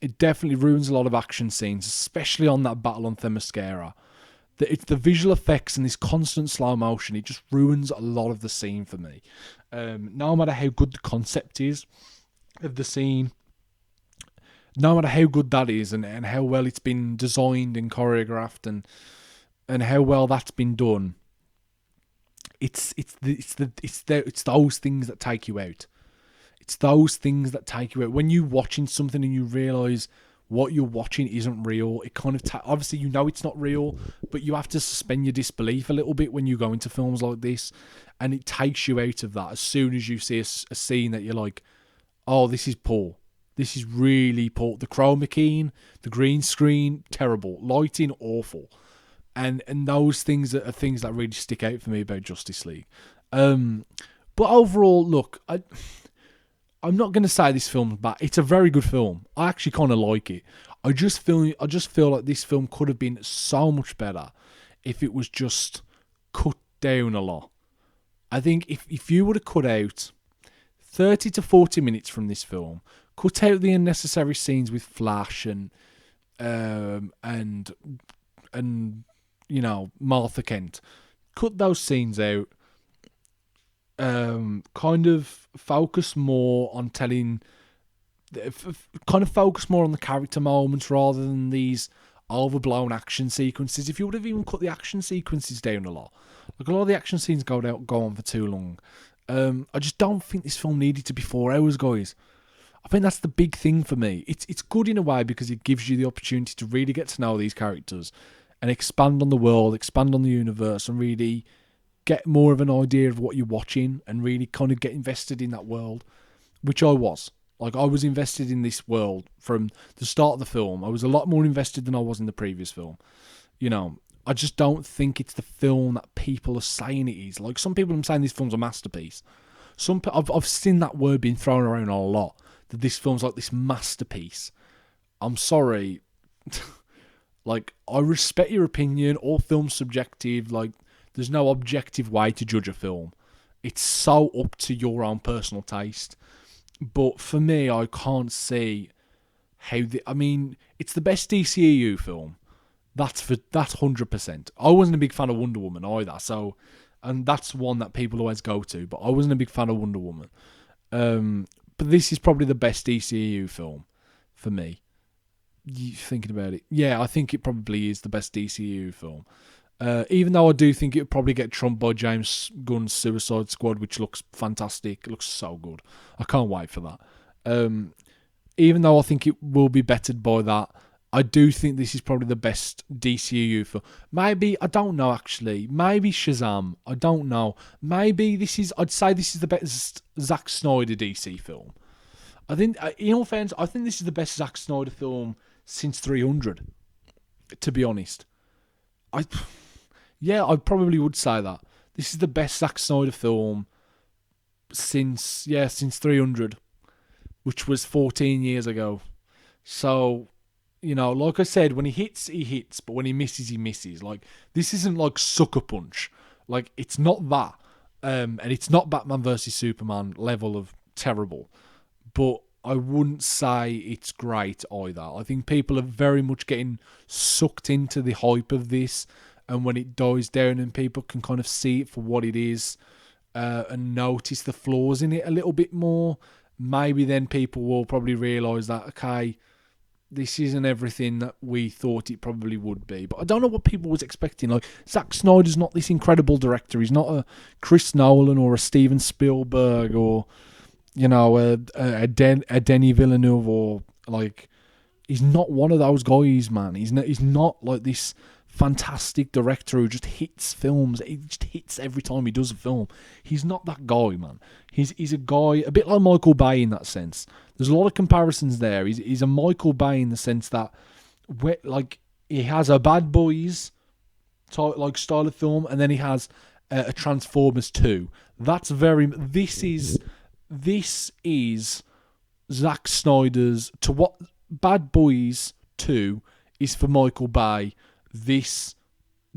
[SPEAKER 1] It definitely ruins a lot of action scenes, especially on that battle on Themyscira. It's the visual effects and this constant slow motion. It just ruins a lot of the scene for me. No matter how good the concept is of the scene, no matter how good that is and how well it's been designed and choreographed, and and how well that's been done. It's those things that take you out. It's those things that take you out. When you're watching something and you realise what you're watching isn't real, it kind of obviously you know it's not real, but you have to suspend your disbelief a little bit when you go into films like this, and it takes you out of that as soon as you see a scene that you're like, oh, this is poor. This is really poor. The chroma key, the green screen, terrible. Lighting, awful. And those things are things that really stick out for me about Justice League. But overall, look, I'm not going to say this film's bad. It's a very good film. I actually kind of like it. I just feel like this film could have been so much better if it was just cut down a lot. I think if you would have cut out 30 to 40 minutes from this film, cut out the unnecessary scenes with Flash and you know, Martha Kent, cut those scenes out. Kind of focus more on telling, kind of focus more on the character moments rather than these overblown action sequences. If you would have even cut the action sequences down a lot of the action scenes go on for too long. I just don't think this film needed to be 4 hours, guys. I think that's the big thing for me. It's good in a way because it gives you the opportunity to really get to know these characters and expand on the world, expand on the universe, and really get more of an idea of what you're watching and really kind of get invested in that world, which I was. Like, I was invested in this world from the start of the film. I was a lot more invested than I was in the previous film. You know, I just don't think it's the film that people are saying it is. Like, some people are saying this film's a masterpiece. I've seen that word being thrown around a lot, that this film's like this masterpiece. I'm sorry. Like, I respect your opinion. All film's subjective. Like, there's no objective way to judge a film. It's so up to your own personal taste. But for me, I can't see how I mean, it's the best DCEU film. That's 100%. I wasn't a big fan of Wonder Woman either, so, and that's one that people always go to. But I wasn't a big fan of Wonder Woman. But this is probably the best DCEU film for me. You thinking about it, yeah, I think it probably is the best DCEU film. Even though I do think it would probably get trumped by James Gunn's Suicide Squad, which looks fantastic. It looks so good. I can't wait for that. Even though I think it will be bettered by that, I do think this is probably the best DCU film. Maybe, I don't know actually. Maybe Shazam. I don't know. Maybe I'd say this is the best Zack Snyder DC film. I think, in all fairness, I think this is the best Zack Snyder film since 300, to be honest. I probably would say that. This is the best Zack Snyder film since 300, which was 14 years ago. So, you know, like I said, when he hits, but when he misses. Like, this isn't like Sucker Punch. Like, it's not that. And it's not Batman vs Superman level of terrible. But I wouldn't say it's great either. I think people are very much getting sucked into the hype of this. And when it dies down and people can kind of see it for what it is and notice the flaws in it a little bit more, maybe then people will probably realise that, okay, this isn't everything that we thought it probably would be. But I don't know what people was expecting. Like, Zack Snyder's not this incredible director. He's not a Chris Nolan or a Steven Spielberg or, you know, a Denis Villeneuve, or, like, he's not one of those guys, man. He's not like this fantastic director who just hits films. He just hits every time he does a film. He's not that guy, man. He's a guy a bit like Michael Bay in that sense. There's a lot of comparisons there. He's a Michael Bay in the sense that, like, he has a Bad Boys like style of film, and then he has a Transformers 2. This is Zack Snyder's, to what Bad Boys 2 is for Michael Bay. This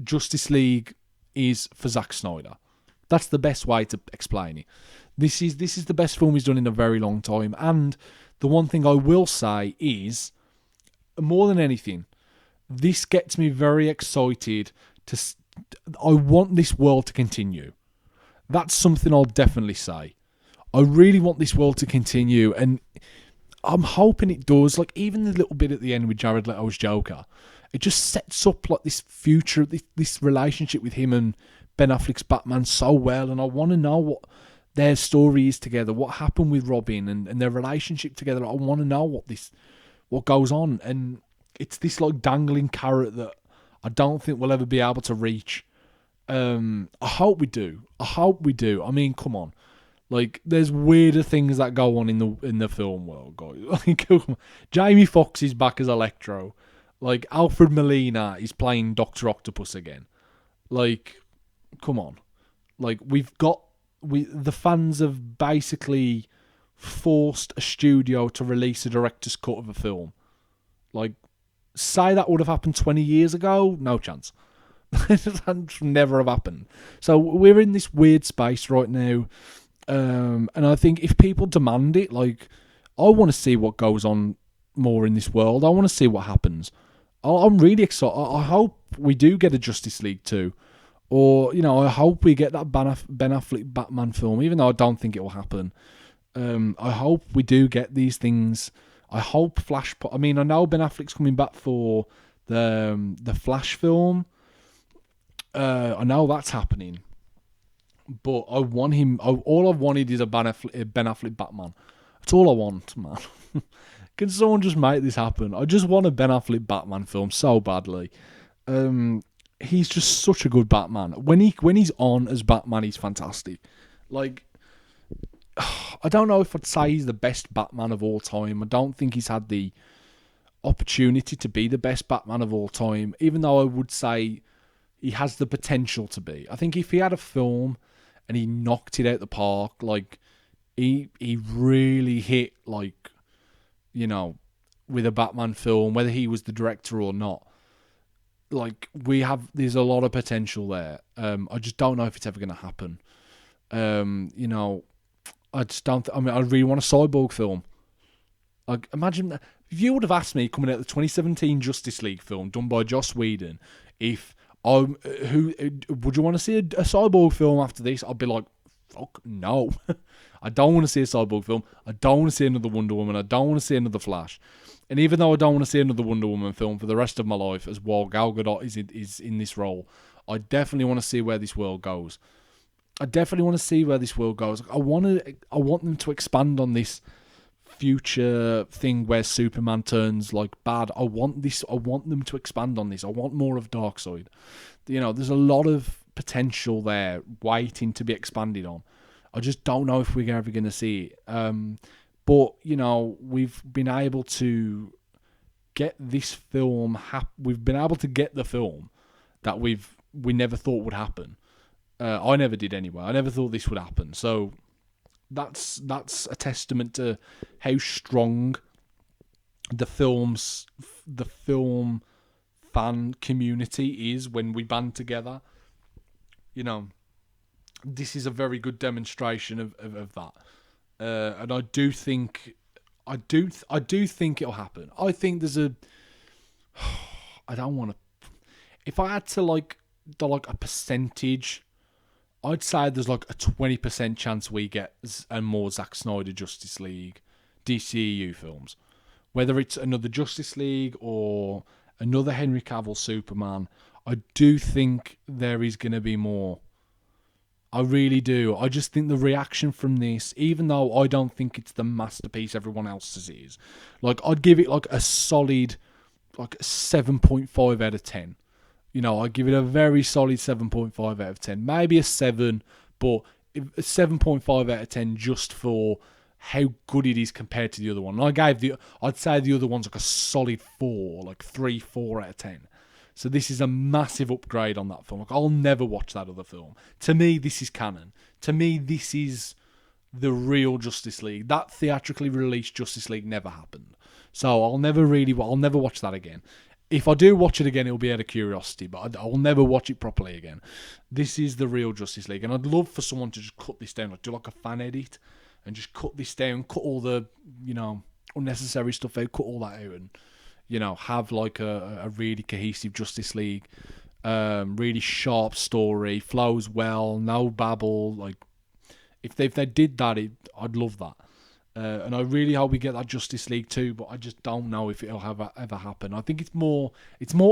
[SPEAKER 1] Justice League is for Zack Snyder. That's the best way to explain it. This is the best film he's done in a very long time. And the one thing I will say is, more than anything, this gets me very excited. I want this world to continue. That's something I'll definitely say. I really want this world to continue, and I'm hoping it does. Like, even the little bit at the end with Jared Leto's Joker, it just sets up like this future, this relationship with him and Ben Affleck's Batman so well, and I want to know what their story is together, what happened with Robin and their relationship together. I want to know what goes on, and it's this like dangling carrot that I don't think we'll ever be able to reach. I hope we do. I mean, come on. Like, there's weirder things that go on in the film world, guys. Like, Jamie Foxx is back as Electro. Like, Alfred Molina is playing Dr. Octopus again. Like, come on. Like, the fans have basically forced a studio to release a director's cut of a film. Like, say that would have happened 20 years ago, no chance. That never have happened. So we're in this weird space right now, and I think if people demand it, like, I want to see what goes on more in this world. I want to see what happens. I'm really excited. I hope we do get a Justice League 2. Or, I hope we get that Ben Affleck Batman film, even though I don't think it will happen. I hope we do get these things. I hope Flashpoint... I mean, I know Ben Affleck's coming back for the Flash film. I know that's happening. But I want him... All I've wanted is a Ben Affleck Batman. That's all I want, man. Can someone just make this happen? I just want a Ben Affleck Batman film so badly. He's just such a good Batman. When he's on as Batman, he's fantastic. Like, I don't know if I'd say he's the best Batman of all time. I don't think he's had the opportunity to be the best Batman of all time, even though I would say he has the potential to be. I think if he had a film and he knocked it out the park, like, he really hit, like, with a Batman film, whether he was the director or not, like, there's a lot of potential there. I just don't know if it's ever going to happen. I just don't. I really want a Cyborg film. Like, imagine that. If you would have asked me coming out of the 2017 Justice League film done by Joss Whedon, who would you want to see a Cyborg film after this? I'd be like, fuck no. I don't want to see a Cyborg film. I don't want to see another Wonder Woman. I don't want to see another Flash. And even though I don't want to see another Wonder Woman film for the rest of my life, as while Gal Gadot is in this role, I definitely want to see where this world goes. I want them to expand on this future thing where Superman turns like bad. I want them to expand on this. I want more of Darkseid. There's a lot of potential there waiting to be expanded on. I just don't know if we're ever going to see it. But, we've been able to get this film. We've been able to get the film that we never thought would happen. I never did anyway. I never thought this would happen. So that's a testament to how strong the film fan community is when we band together. This is a very good demonstration of that. And I do think it'll happen. I think there's I don't want to. If I had to like a percentage, I'd say there's like a 20% chance we get more Zack Snyder Justice League DCEU films, whether it's another Justice League or another Henry Cavill Superman. I do think there is going to be more. I really do. I just think the reaction from this, even though I don't think it's the masterpiece everyone else sees, like, I'd give it like a solid, like, 7.5 out of 10. I'd give it a very solid 7.5 out of 10. Maybe a 7, but a 7.5 out of 10 just for how good it is compared to the other one. And I'd say the other one's like a solid 4, like 3, 4 out of 10. So this is a massive upgrade on that film. Like, I'll never watch that other film. To me, this is canon. To me, this is the real Justice League. That theatrically released Justice League never happened. So I'll never watch that again. If I do watch it again, it'll be out of curiosity, but I'll never watch it properly again. This is the real Justice League. And I'd love for someone to just cut this down, like do like a fan edit and just cut this down, cut all the, unnecessary stuff out, cut all that out, and have like a really cohesive Justice League, really sharp story, flows well, no babble. Like, if they did that, I'd love that. And I really hope we get that Justice League 2, but I just don't know if it'll ever happen. I think it's more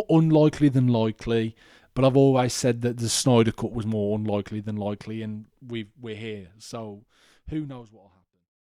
[SPEAKER 1] unlikely than likely. But I've always said that the Snyder Cut was more unlikely than likely, and we're here. So who knows what will happen.